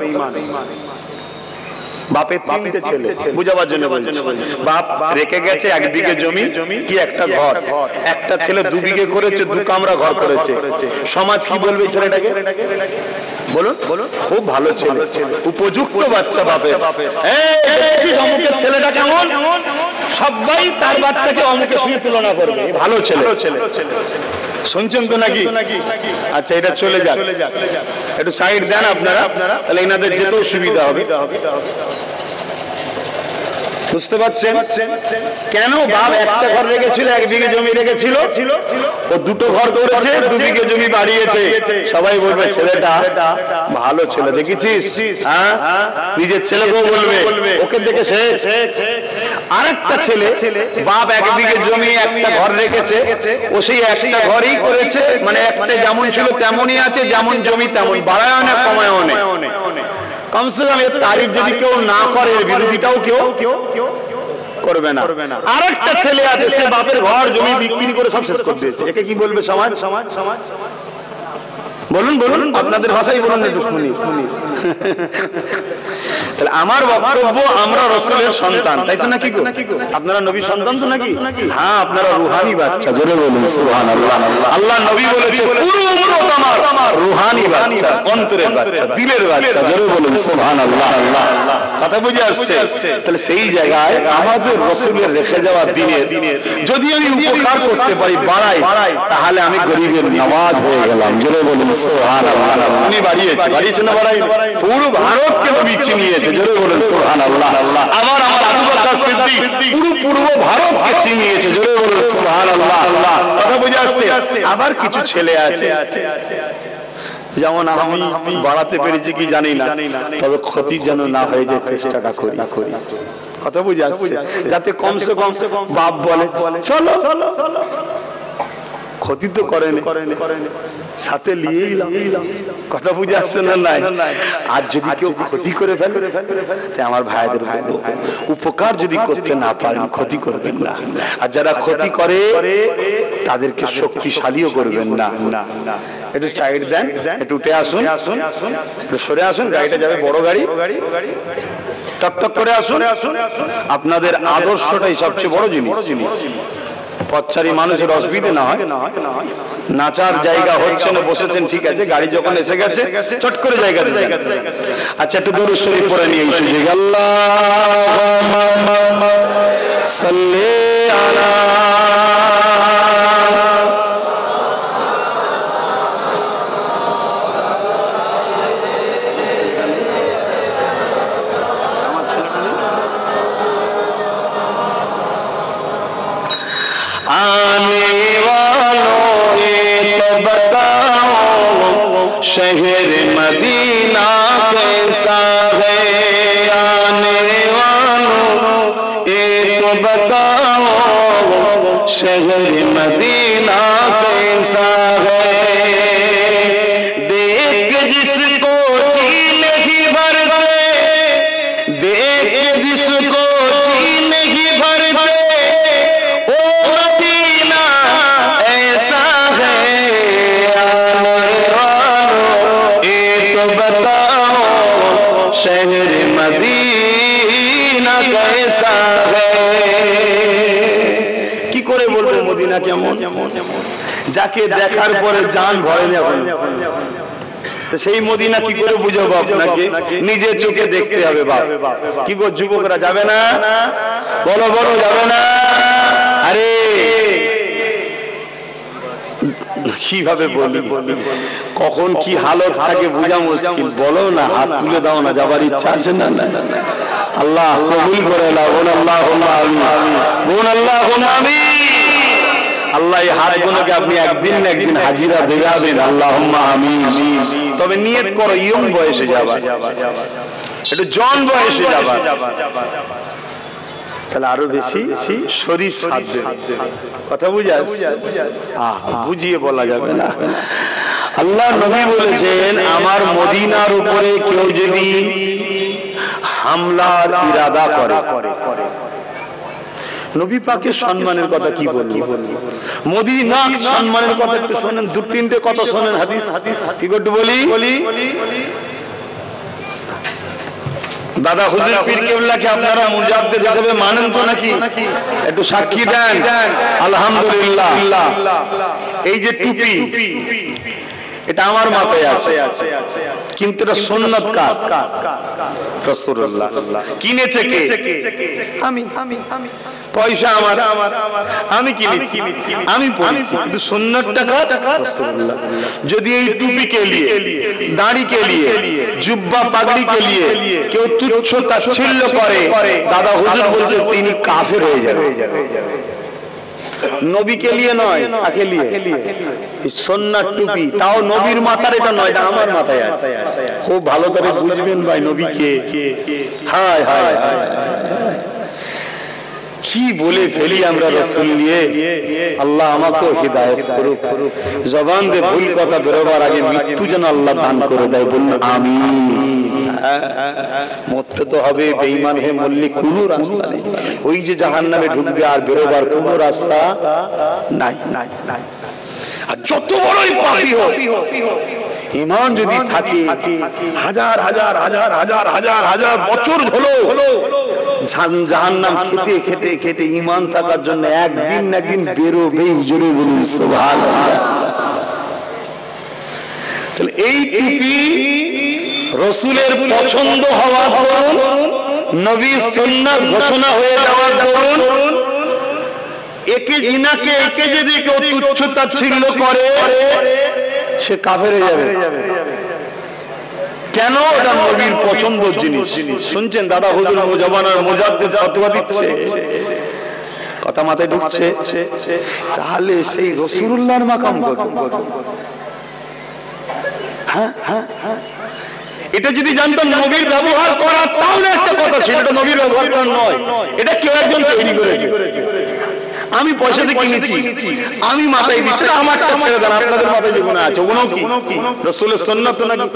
বাপের তিনটে ছেলে, বুঝাবার জন্য বলছি। বাপ রেখে গেছে একদিকে জমি কি একটা ঘর, একটা ছেলে 2 বিঘে করেছে, 2 কামরা ঘর করেছে। সমাজ কি বলবে ছেলেটাকে? বলুন, খুব ভালো ছেলে, উপযুক্ত বাচ্চা বাপের। অমুকের ছেলেটা কেমন, সবাই তার বাচ্চাকে অমুকের সঙ্গে তুলনা করবে, ভালো ছেলে। শুনছেন তো নাকি? আচ্ছা এটা চলে যাক, একটু সাইড দেন আপনারা, তাহলে এনাদের যেতেও সুবিধা হবে। বুঝতে পারছেন কেন বাপ একটা ঘর রেখেছিল, 1 বিঘে জমি রেখেছিল, ও 2টো ঘর করেছে, 2 বিঘে জমি বাড়িয়েছে। সবাই বলবে ছেলেটা ভালো ছেলে, দেখেছিস? হ্যাঁ, নিজের ছেলেকেও বলবে, ওকে দেখে শেষ। আরেকটা ছেলে, বাপ 1 বিঘে জমি একটা ঘর রেখেছে, ও সেই একটা ঘরই করেছে, মানে একটা যেমন ছিল তেমনই আছে, যেমন জমি তেমন, বাড়ায়ও না কমায়ও না। কমসে কম এর তারিফ যদি কেউ না করে, এর বিরোধিতাও কেউ করবে না। আরেকটা ছেলে আছে, সে বাপের ঘর জমি বিক্রি করে সব শেষ করে দিয়েছে। একে কি বলবে সমাজ? বলুন আপনাদের ভাষাই বলুন, একটু শুনি। তাহলে আমার বক্তব্য, আমরা রাসূলের সন্তান, তাই তো নাকি গো? আপনারা নবীর সন্তান তো নাকি? হ্যাঁ, আপনারা রূহানি বাচ্চা, জোরে বলুন সুবহানাল্লাহ। আল্লাহ নবী বলেছে পুরো উম্মত আমার রূহানি বাচ্চা, অন্তরের বাচ্চা, দিলের বাচ্চা, জোরে বলুন সুবহানাল্লাহ। কথা বুঝে আসছে? তাহলে সেই জায়গায় আমাদের রাসূলের রেখে যাওয়া দিনের যদি আমি উপকার করতে পারি, বাড়াই, তাহলে আমি গরিবের নওয়াজ হয়ে গেলাম, জোরে বলুন সুবহানাল্লাহ। উনি বাড়িয়েছেন না বাড়াই? পুরো ভারতকে নবী চিনিয়েছে, জোরে বলুন সুবহানাল্লাহ। আবার আমার আবু বকর সিদ্দিক পুরো পূর্ব ভারতকে চিনিয়েছে, জোরে বলুন সুবহানাল্লাহ। কথা বুঝে আসছে? আবার কিছু ছেলে আছে, যেমন আমি বাড়াতে পেরেছি কি জানি না, তবে ক্ষতি যেন না হয়ে যায় চেষ্টাটা করি। কথা বুঝে আসছে? যাতে কমসে কম বাপ বলে চলো, ক্ষতি তো করেন সাথে নিয়েই। কথা বুঝে আসছে না? নাই। আর যদি কেউ ক্ষতি করে ফেলে, আমার ভাইদের বলবো, উপকার যদি করতে না পারেন ক্ষতি করবেন না, আর যারা ক্ষতি করে তাদেরকে শক্তিশালীও করবেন না। একটু সাইড দেন, একটু উঠে আসুন, একটু সরে আসুন, গাড়িটা যাবে বড় গাড়ি, টকটক করে আসুন। আপনাদের আদর্শটাই সবচেয়ে বড় জিনিস। পথচারী মানুষের অসুবিধে না হয়, নাচার জায়গা হচ্ছে না, বসেছেন ঠিক আছে, গাড়ি যখন এসে গেছে চট করে জায়গা দিয়ে। আচ্ছা, একটু দুরূদ শরীফ পড়ে নিয়ে এই সুযোগ, আল্লাহুম্মা সাল্লি আলা शहर मदीना कैसा है, आने वालों एक बताओ शहर मदीना कैसा है। देख जिसको जी नहीं भरते, देख जिसको जी नहीं भरते, ओ मदीना ऐसा है, शहर मदीना कैसा है। কি করে বলবো মদিনা কেমন, যাকে দেখার পরে জান ভরে না, সেই মদিনা কি করে বুঝাবো আপনাকে? নিজের চোখে দেখতে হবে। বাপ কি গো যুবকরা, যাবে না? বলো বলো, যাবে না? আরে কিভাবে বলি, কখন কি হালত থাকে বোঝা মুশকিল। বলো না, হাত তুলে দাও না, যাবার ইচ্ছা আছে না? আল্লাহ কবুল করে নাও, বোন আল্লাহুম্মা আমিন, বোন আল্লাহুম্মা আমিন। আল্লাহ এই হাতগুলোকে আপনি একদিন না একদিন হাজিরা দেবেন, আল্লাহুম্মা আমিন। তবে নিয়ত করো ইয়ং বয়সে যাবা, একটু জন বয়সে যাবা, তাহলে আরো বেশি শরীর সাথে। কথা বুঝে আসছে? বুঝিয়ে বলা যাবে না। আল্লাহ নবী বলেছেন, আমার মদিনার উপরে কেউ যদি হামলার ইরাদা করে, নবী পাকের সম্মানের কথা কি বলবো, মদিনা সম্মানের কথা একটু শোনেন, দু তিনটে কথা শোনেন, হাদিস কি একটু বলি। দাদা হুজুর পীর কেবলাকে আপনারা মুজাদ্দিদ হিসেবে মানেন তো নাকি? একটু সাক্ষী দেন। আলহামদুলিল্লাহ। এই যে টুপি, এটা আমার মাথায় আছে, কিন্তু এটা সুন্নাত কার? রাসূলুল্লাহ। কিনেছে কে? আমি। পয়সা আমার, আমি কিনেছি, আমি পড়েছি, কিন্তু সুন্নাতটা কার? রাসূলুল্লাহ। যদি এই টুপি কে লিয়ে, দাড়ি কে লিয়ে, জুব্বা পাগড়ি কে লিয়ে কেউ তুচ্ছ তাচ্ছিল্য করে, দাদা হুজুর বলছে তিনি কাফের হয়ে যাবে। নবী কে লিয়ে নয়, কাকে লিয়ে? সুন্নাত টুপি, তাও নবীর মাথার, এটা নয়, এটা আমার মাথায় আছে। খুব ভালো করে বুঝবেন ভাই নবী কে। হায় হায় হায়, কি বলে ফেলি আমরা রাসূল নিয়ে। আল্লাহ আমাকে হিদায়াত করুক, জবান দিয়ে ভুল কথা বেরোবার আগে মৃত্যু যেন আল্লাহ দান করে দেয়, বলুন আমিন। মরতে তো হবে, বেঈমান হয়ে মরলে কোনো রাস্তা নেই, ওই যে জাহান্নামে ঢুকবে, আর বেরোবার কোনো রাস্তা নাই। আর যত বড়ই পাপী হোক, ঈমান যদি থাকে হাজার হাজার হাজার হাজার হাজার হাজার বছর হলো জাহান্নাম খেটে খেটে খেটে ঈমান থাকার জন্য একদিন না একদিন বেরোবেই। জোরে বলুন সুবহানাল্লাহ। তাহলে এই টুপি রাসূলের পছন্দ হওয়ার দরুন, নবীর সুন্নাত ঘোষণা হয়ে যাওয়ার দরুন, একে জিনাকে একে যদি কেউ তুচ্ছ তাচ্ছিল্য করে সে কাফের হয়ে যাবে। কেন? এটা নবীর পছন্দের জিনিস। শুনছেন দাদা হুজুর মুজাবানার মুজাদ্দিদ ফতোয়া দিচ্ছে, কথা মাথায় ঢুকছে? তাহলে সেই রাসূলুল্লাহর মাকাম কত? হ্যাঁ হ্যাঁ হ্যাঁ, এটা যদি জানতাম নবীর ব্যবহার করা, তাহলে একটা কথা ছিল, এটা নবীর ব্যবহার করা নয়, এটা কেউ একজন তৈরি করেছে। আমি পয়সা দিয়ে কিনেছি, আমি মাথায় দিচ্ছি, আমারটা ছেড়ে দেন, আপনাদের মাথায় যেগুলো আছে ওগুলো কি রাসূলের সুন্নাত নাকি?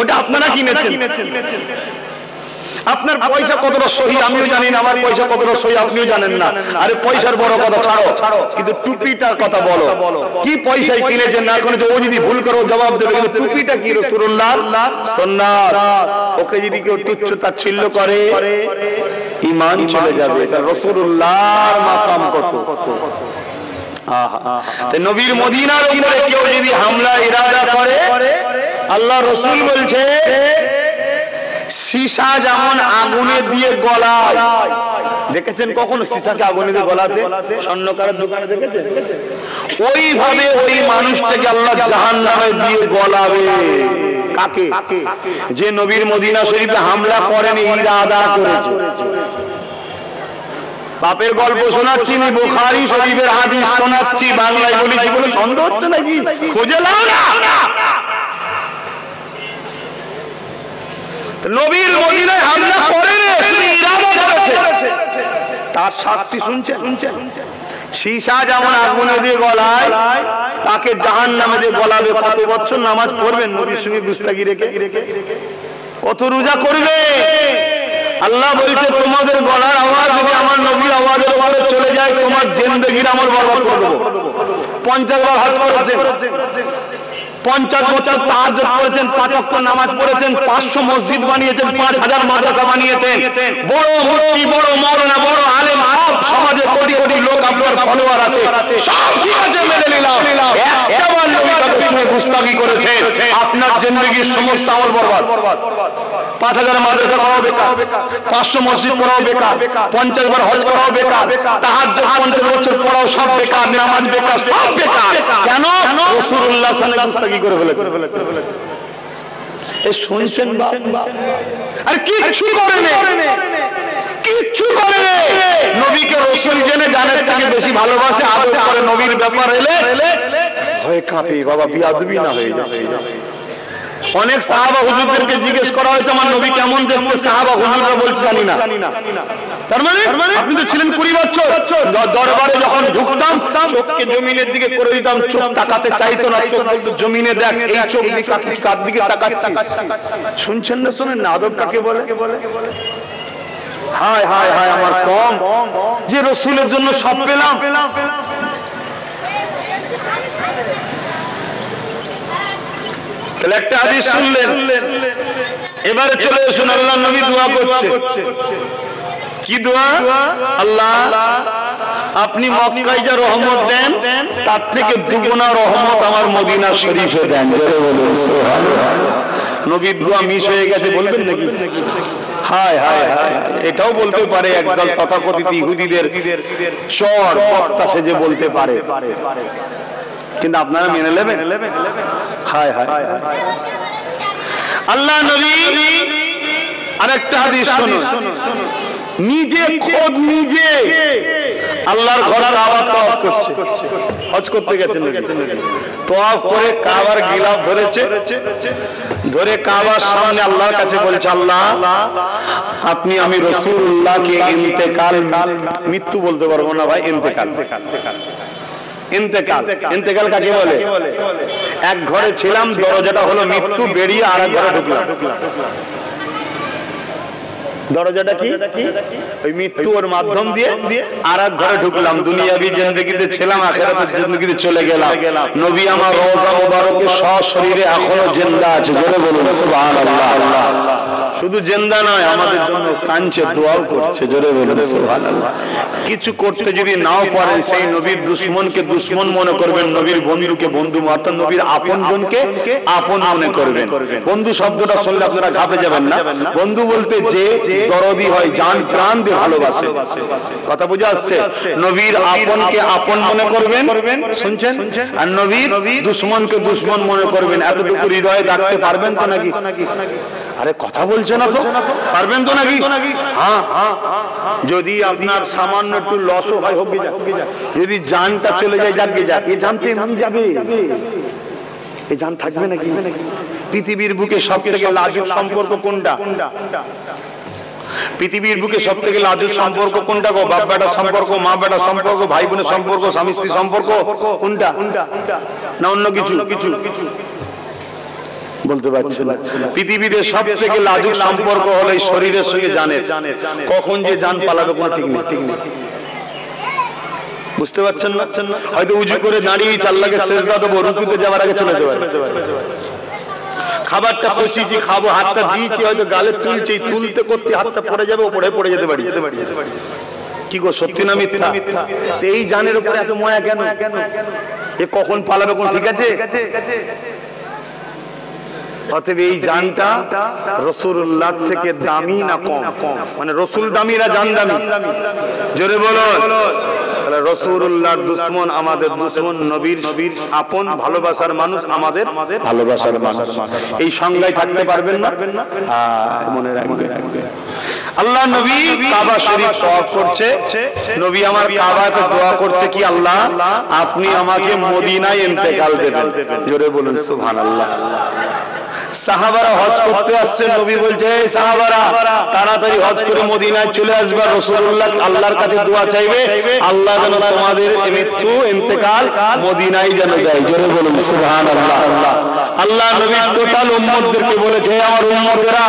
ওটা আপনারা কিনেছেন। আপনার পয়সা কতটা সহি আমিও জানি না, আমার পয়সা কতটা সহি আপনিও জানেন না। আরে পয়সার বড় কথা ছাড়ো, কিন্তু টুপিটার কথা বলো। কি পয়সায় কিনেছেন না কিনেছেন ও যদি ভুল করো জবাব দেবে, কিন্তু টুপিটা কি রাসূলুল্লাহর সুন্নাত। ওকে যদি কেউ তুচ্ছ তাচ্ছিল্য করে ঈমান চলে যাবে। তা রাসূলুল্লাহর মাকাম কত? তো নবীর মদিনার উপরে কেউ যদি হামলা ইরাদা করে, আল্লাহ রাসূল বলছে সীসা যেমন আগুনে দিয়ে গলায়, দেখেছেন কখনো সীসাকে আগুনে দিয়ে গলাতে? স্বর্ণকারের দোকানে দেখেছেন? ওইভাবে ওই মানুষটাকে আল্লাহ জাহান্নামে দিয়ে গলাবে। কাকে? যে নবীর মদিনা শরীফে হামলা করেনি, ইরাদা করেছে। বাপের গল্প শোনাচ্ছি না, বুখারী শরীফের হাদিস শোনাচ্ছি, বাংলায় বলেছি বলে সন্দেহ হচ্ছে নাকি? খুঁজে নাও না। নবীর মদিনায় হামলা করেনি, শুধু ইরাদা করেছে। তার শাস্তি শুনছেন? সীসা যেমন আগুনে দিয়ে গলায়, তাকে জাহান্নামে দিয়ে গলাবে। কত বছর নামাজ পড়বেন নবীর সঙ্গে গুস্তাগি রেখে? কত রোজা করবে? আল্লাহ বলছে তোমাদের গলার আওয়াজ যদি আমার নবীর আওয়াজের উপরে চলে যায়, তোমার জিন্দেগির আমল বরবাদ করে দেব। 50 বার হজ করেছেন, 50 বছর তাহাজ্জুদ করেছেন, 5 ওয়াক্ত নামাজ পড়েছেন, 500 মসজিদ বানিয়েছেন, 5000 মাদ্রাসা বানিয়েছেন, বড় মুফতি, বড় মাওলানা, বড় আলেম, সব সমাজে কোটি কোটি লোক আপনার ফলোয়ার আছে, সব ঠিক আছে মেনে নিলাম। একবার নবীর সঙ্গে গুস্তাগি করেছেন, আপনার জিন্দেগির সমস্ত আমল বরবাদ। 5000 মাদ্রাসা পড়াও বেকার, 500 মসজিদ পড়াও বেকার, 50 বার হজ করাও বেকার, তাহাজ্জুদ 50 বছর পড়াও সব বেকার, নামাজ বেকার, সব বেকার। কেন? রাসূলুল্লাহ সাল্লাল্লাহু আলাইহি ওয়াসাল্লাম করে ফেলেছে। এই শুনছেন বাবা? আর কিচ্ছু করেনি, কিচ্ছু করেনি। নবীকে রাসূল জেনে জানের থেকে বেশি ভালোবাসে, আদর করে। নবীর ব্যাপার এলে ভয় কাঁপে, বাবা বিয়াদবি না হয়ে যায়। অনেক সাহাবা হুজুরদেরকে জিজ্ঞেস করা হয়েছে আমার নবী কেমন দেখতে, সাহাবা হুজুররা বলছে জানি না। তার মানে আপনি তো ছিলেন 20 বছর, দরবারে যখন ঢুকতাম চোখকে জমিনের দিকে করে দিতাম, চোখ তাকাতে চাইতো না, চোখ বলতো জমিনে দেখ, এই চোখ দিকে কার দিকে তাকাচ্ছি? শুনছেন না? শোনেন না আদব কাকে বলে? হায় হায় হায় আমার কম, যে রাসূলের জন্য সব পেলাম। একটা হাদিস শুনলেন, এবারে চলে আসুন আল্লাহ নবী দোয়া করছে। কি দোয়া? আল্লাহ আপনি মক্কায় যা রহমত দেন তার থেকে দুগুণা রহমত আমার মদিনা শরীফে দেন। জোরে বলুন সুবহানাল্লাহ। নবীর দোয়া মিস হয়ে গেছে বলবেন নাকি? হায় হায় হায়, এটাও বলতে পারে একদল তথাকথিত ইহুদিদের চর বক্তা সেজে বলতে পারে, কিন্তু আপনারা মেনে নেবেন? হায় হায় আল্লাহ নবী আরেকটা হাদিস শুনুন, নিজে খোদ নিজে আল্লাহর ঘর কাবা তওয়াফ করছে, হজ করতে গেছেন, তওয়াফ করে কাবার গিলাফ ধরেছে, ধরে কাবার সামনে আল্লাহর কাছে বলছে আল্লাহ আপনি আমি রাসূলুল্লাহকে ইন্তেকাল, মৃত্যু বলতে পারবো না ভাই, ইন্তেকাল। ইন্তেকাল, ইন্তেকাল কাকে বলে? এক ঘরে ছিলাম, দরজাটা হলো মৃত্যু, বেরিয়ে আরেক ঘরে ঢুকলাম। দরজাটা কি? ওই মৃত্যুর মাধ্যম দিয়ে আর এক ঘরে ঢুকলাম। দুনিয়াবি জিন্দেগিতে ছিলাম, আখিরাতের জিন্দেগিতে চলে গেলাম। নবী আমার রওজা মুবারকে সশরীরে এখনো জিন্দা আছে। জোরে বলুন সুবহানাল্লাহ। শুধু জিন্দা নয়, আমাদের জন্য কাঁদছে, দোয়াও করছে। জোরে বলুন সুবহানাল্লাহ। কিছু করতে যদি নাও পারেন, সেই নবীর দুশমনকে দুশমন মনে করবেন, নবীর বন্ধুকে বন্ধু, অর্থাৎ নবীর আপনজনকে আপন মনে করবেন। বন্ধু শব্দটা শুনলে আপনারা ঘাবড়ে যাবেন না। বন্ধু বলতে যে দরদি হয়, জান প্রাণ দিয়ে ভালোবাসে। কথা বুঝে আসছে? নবীর আপনকে আপন মনে করবেন, শুনছেন? আর নবীর দুশমনকে দুশমন মনে করবেন। এতটুকু হৃদয়ে রাখতে পারবেন তো নাকি? আরে কথা বলছে না তো? পারবেন তো নাকি? হ্যাঁ। যদি আপনার সামান্য একটু লসও হয়, হোক গিয়া, যদি জানটা চলে যায়, যাক গিয়ে যাক, এ জানতে এমনি যাবে, এ জান থাকবে নাকি? পৃথিবীর বুকে সব থেকে লাজুক সম্পর্ক কোনটা? পৃথিবীর বুকে সব থেকে লাজুক সম্পর্ক কোনটা গো? বাপ বেটার সম্পর্ক, মা বেটার সম্পর্ক, ভাই বোনের সম্পর্ক, স্বামী স্ত্রী সম্পর্ক, কোনটা? না অন্য কিছু? বলতে পারছি না। পৃথিবীতে সব থেকে লাজুক সম্পর্ক হলো এই শরীরের সঙ্গে জানের। কখন যে জান পালাবে কোনো ঠিক নেই। বুঝতে পারছেন না? হয়তো উজু করে দাঁড়িয়ে আল্লাহকে সেজদা দেবো, রুকুতে যাওয়ার আগে চলে যেতে পারে। খাবারটা কষিয়েছি, খাবো, হাতটা দিয়েছি, হয়তো গালে তুলছি, তুলতে করতে হাতটা পড়ে যাবে, ওপরে পড়ে যেতে পারি। কি গো, সত্যি না মিথ্যা? এই জানের উপরে এত মায়া কেন? এ কখন পালাবে কোন ঠিক আছে? অতএব এই জানটা রাসূলুল্লাহ থেকে দামি না কম? মানে রাসূল দামি না জান দামি? জোরে বলো। তাহলে রাসূলুল্লাহর দুশমন আমাদের দুশমন, নবীর আপন ভালোবাসার মানুষ আমাদের ভালোবাসার মানুষ। এই সংজ্ঞায় থাকতে পারবেন না? মনে রাখবেন। আল্লাহ নবী কাবা শরীফ তওয়াফ করছে, নবী আমার কাবাতে দোয়া করছে কি, আল্লাহ আপনি আমাকে মদিনায় ইন্তেকাল দেবেন। জোরে বলুন সুবহানাল্লাহ। সাহাবারা হজ করতে আসছেন, নবী বলছে সাহাবারা তাড়াতাড়ি হজ করে মদিনায় চলে আসবে। রাসূলুল্লাহ আল্লাহর কাছে দোয়া চাইবে, আল্লাহ যেন তোমাদের মৃত্যু ইন্তেকাল মদিনায় যেন দেয়। জোরে বলুন সুবহানাল্লাহ। আল্লাহ নবী টোটাল উম্মতদেরকে বলেছে, আমার উম্মতেরা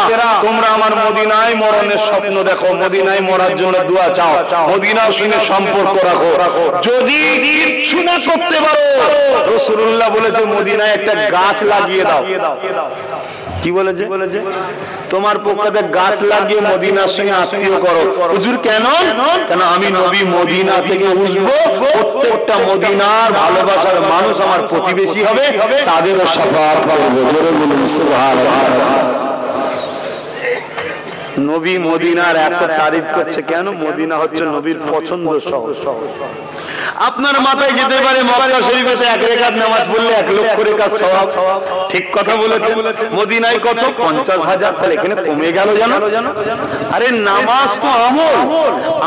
তোমরা আমার মদিনায় মরণের স্বপ্ন দেখো, মদিনায় মরার জন্য দোয়া চাও, মদিনার সঙ্গে সম্পর্ক রাখো। যদি কিচ্ছু না করতে পারো, রাসূলুল্লাহ বলেছে মদিনায় একটা গাছ লাগিয়ে দাও। কি বলেছে? তোমার পক্ষে গাছ লাগিয়ে মদিনার সঙ্গে আত্মীয় করো। হুজুর কেন? কেন আমি নবী মদিনা থেকে উঠবো, প্রত্যেকটা মদিনার ভালোবাসার মানুষ আমার প্রতিবেশী হবে, তাদেরও শাফাআত করব। জোরে বলুন সুবহানাল্লাহ। নবী মদিনার এত তারিফ করছে কেন? মদিনা হচ্ছে নবীর পছন্দ শহর। আপনার মাথায় যেতে পারে মক্কা শরীফেতে এক রাকাত নামাজ পড়লে 1 লক্ষ রাকাত সওয়াব। ঠিক কথা বলেছেন। মদিনায় কত? 50,000। তাহলে এখানে কমে গেল জানো? আরে নামাজ তো আমল,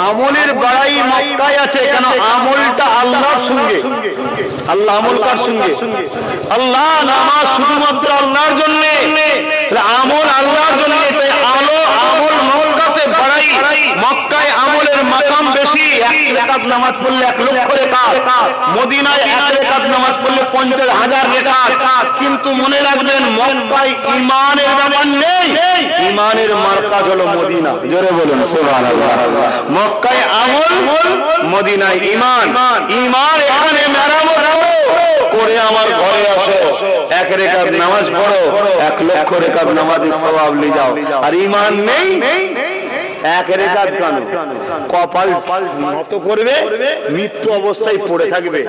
আমলের বাড়াই মক্কায় আছে। কেন? আমলটা আল্লাহর সঙ্গে। আল্লাহ আমল কার সঙ্গে? আল্লাহ। নামাজ শুধুমাত্র আল্লাহর জন্য, আমল আল্লাহর জন্য। তাই আমল মক্কাতে বাড়াই, মক্কায় আমলের মাকাম বেশি। 1 রাকাত নামাজ পড়লে 1 লক্ষ রাকাত, মদিনায় 1 রাকাত নামাজ পড়লে 50,000 রাকাত। কিন্তু মনে রাখবেন মক্কায় ঈমানের ব্যাপার নেই, ঈমানের মার্কাজ হলো মদিনা। জোরে বলুন সুবহানাল্লাহ। মক্কায় আমল, মদিনায় ঈমান। ঈমান এখানে মেরামত করে আমার ঘরে আসো, 1 রাকাত নামাজ পড়ো, 1 লক্ষ রাকাত নামাজের সওয়াব নিয়ে যাও। আর ঈমান নেই, 1 রাকাত কেন? কপাল নত করবে, মৃত্যু অবস্থায় পড়ে থাকবে।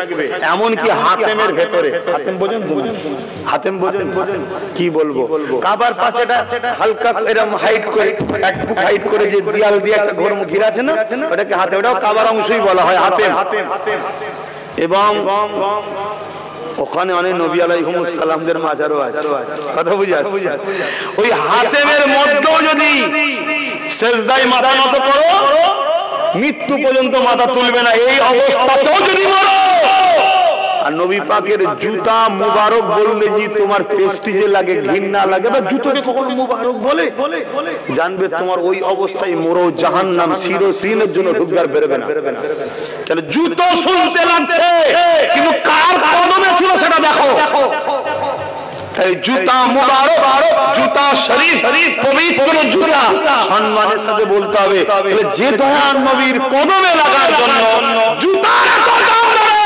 এমনকি হাতেমের ভেতরে, হাতেম বোঝেন? হাতেম বোঝেন? কি বলবো, কাবার পাশে হালকা এরকম হাইট করে, 1 ফুট হাইট করে যে দেয়াল দিয়ে একটা ঘর ঘিরা আছে না, ওটাকে হাতে, ওটাও কাবার অংশই বলা হয় হাতেম। এবং ওখানে অনেক নবী আলাইহিমুস সালামদের মাজারও আছে। কথা বুঝে আসছে? ওই হাতেমের মধ্যেও যদি সেজদায় মাথা নত করো, মৃত্যু পর্যন্ত মাথা তুলবে না। এই অবস্থাতেও যদি মরো, আর নবী পাকের জুতা মুবারক বললে যে তোমার প্রেস্টিজে লাগে, ঘৃণা লাগে, বা জুতোকে কখনো মুবারক বলে, জানবে তোমার ওই অবস্থায় মরো, জাহান্নাম চিরদিনের জন্য ঢুকবে আর বেরোবে না। তাহলে জুতো শুনতে লাগছে, কিন্তু কার কদমে ছিল সেটা দেখো। খালি জুতা মুবারক, জুতা শরীফ, পবিত্র জুতা সম্মানের সাথে বলতে হবে। যে দয়ার নবীর কদমে লাগার জন্য জুতার কদম ধরে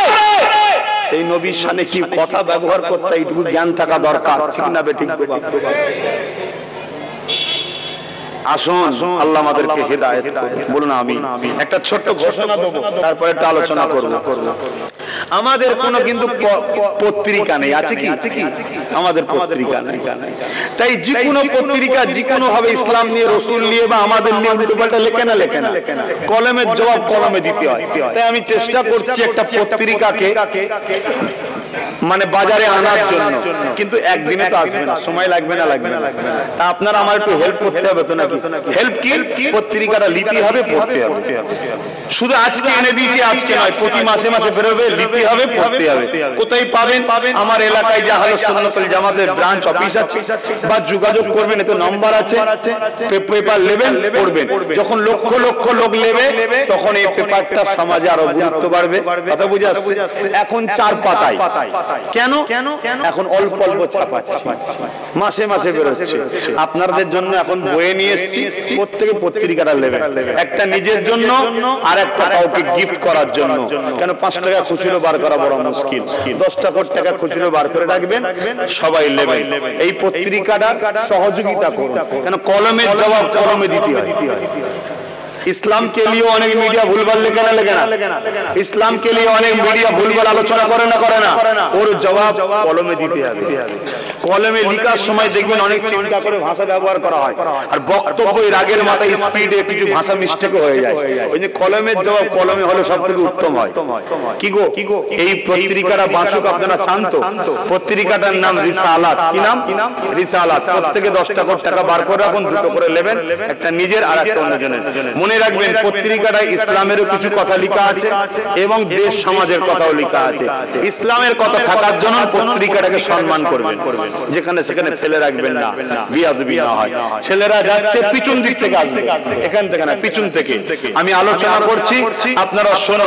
সেই নবীর সামনে কি কথা ব্যবহার করতে এইটুকু জ্ঞান থাকা দরকার, ঠিক না বেঠিক? আসুন আল্লাহ আমাদেরকে হেদায়েত করুন। বলুন আমিন। একটা ছোট্ট ঘোষণা দেব, তারপরে একটা আলোচনা করব। আমাদের কোনো কিন্তু পত্রিকা নেই, আছে কি? আমাদের পত্রিকা নেই। তাই যে কোনো পত্রিকা যে কোনো ভাবে ইসলাম নিয়ে, রসুল নিয়ে বা আমাদের নিয়ে উল্টোপাল্টা লেখে না, কলমের জবাব কলমে দিতে হয়। তাই আমি চেষ্টা করছি একটা পত্রিকাকে মানে বাজারে আনার জন্য, কিন্তু একদিনে তো আসবে না, সময় লাগবে না। তা আপনারা আমার একটু হেল্প করতে হবে তো নাকি? হেল্প কি? পত্রিকাটা লিখতে হবে, পড়তে হবে। শুধু আজকে এনে দিয়েছি, আজকে নয়, প্রতি মাসে মাসে বেরোবে, লিখতে হবে, পড়তে হবে। কোথায় পাবেন? আমার এলাকায় যে আহলে সুন্নাতুল জামাতের ব্রাঞ্চ অফিস আছে, বা যোগাযোগ করবেন, এতে নম্বর আছে, পেপার নেবেন, পড়বেন। যখন লক্ষ লক্ষ লোক নেবে, তখন এই পেপারটা সমাজে আরো গুরুত্ব বাড়বে। কথা বুঝে আসছে? এখন 4 পাতায়, কেন? এখন অল্প অল্প ছাপাচ্ছি, মাসে মাসে বেরোচ্ছে। আপনাদের জন্য এখন বইয়ে নিয়ে এসেছি, প্রত্যেকে পত্রিকাটা নেবেন, একটা নিজের জন্য আর একটা কাউকে গিফট করার জন্য। কেন 5 টাকা খুচরো বার করা বড় মুশকিল, 10 টাকা খুচরো বার করে রাখবেন, সবাই নেবেন। এই পত্রিকাটা সহযোগিতা করুন, কেন কলমের জবাব কলমে দিতে হয়। इस्लाम के लिए अनेक मीडिया भूलभाल लेके ना इस्लाम के लिए अनेक मीडिया भूलभाल आलोचना करे ना और जवाब कलमे दीते হবে কলমে লেখার সময় দেখবেন অনেক চিন্তা করে ভাষা ব্যবহার করা হয় আর বক্তব্যের আগের মাথায় স্পিডে কিছু ভাষা মিস্টেক হয়ে যায় ওই যে কলমের জবাব কলমে হলে সবথেকে উত্তম হয় কি গো এই পত্রিকাটা বাঁচুক আপনারা চান তো পত্রিকাটার নাম রিসালাত কি নাম রিসালাত প্রত্যেকে 10 টাকা বার করে রাখুন দুটো করে নেবেন একটা নিজের আর একটা অন্যজনের মনে রাখবেন পত্রিকাটায় ইসলামেরও কিছু কথা লেখা আছে এবং দেশ সমাজের কথাও লেখা আছে ইসলামের কথা থাকার জন্য পত্রিকাটাকে সম্মান করবেন যেখানে সেখানে ফেলে রাখবেন না বিয়াদবি না হয় ছেলেরা যাচ্ছে পিছন দিক থেকে আসবে এখান থেকে না পিছন থেকে আমি আলোচনা করছি আপনারা শুনুন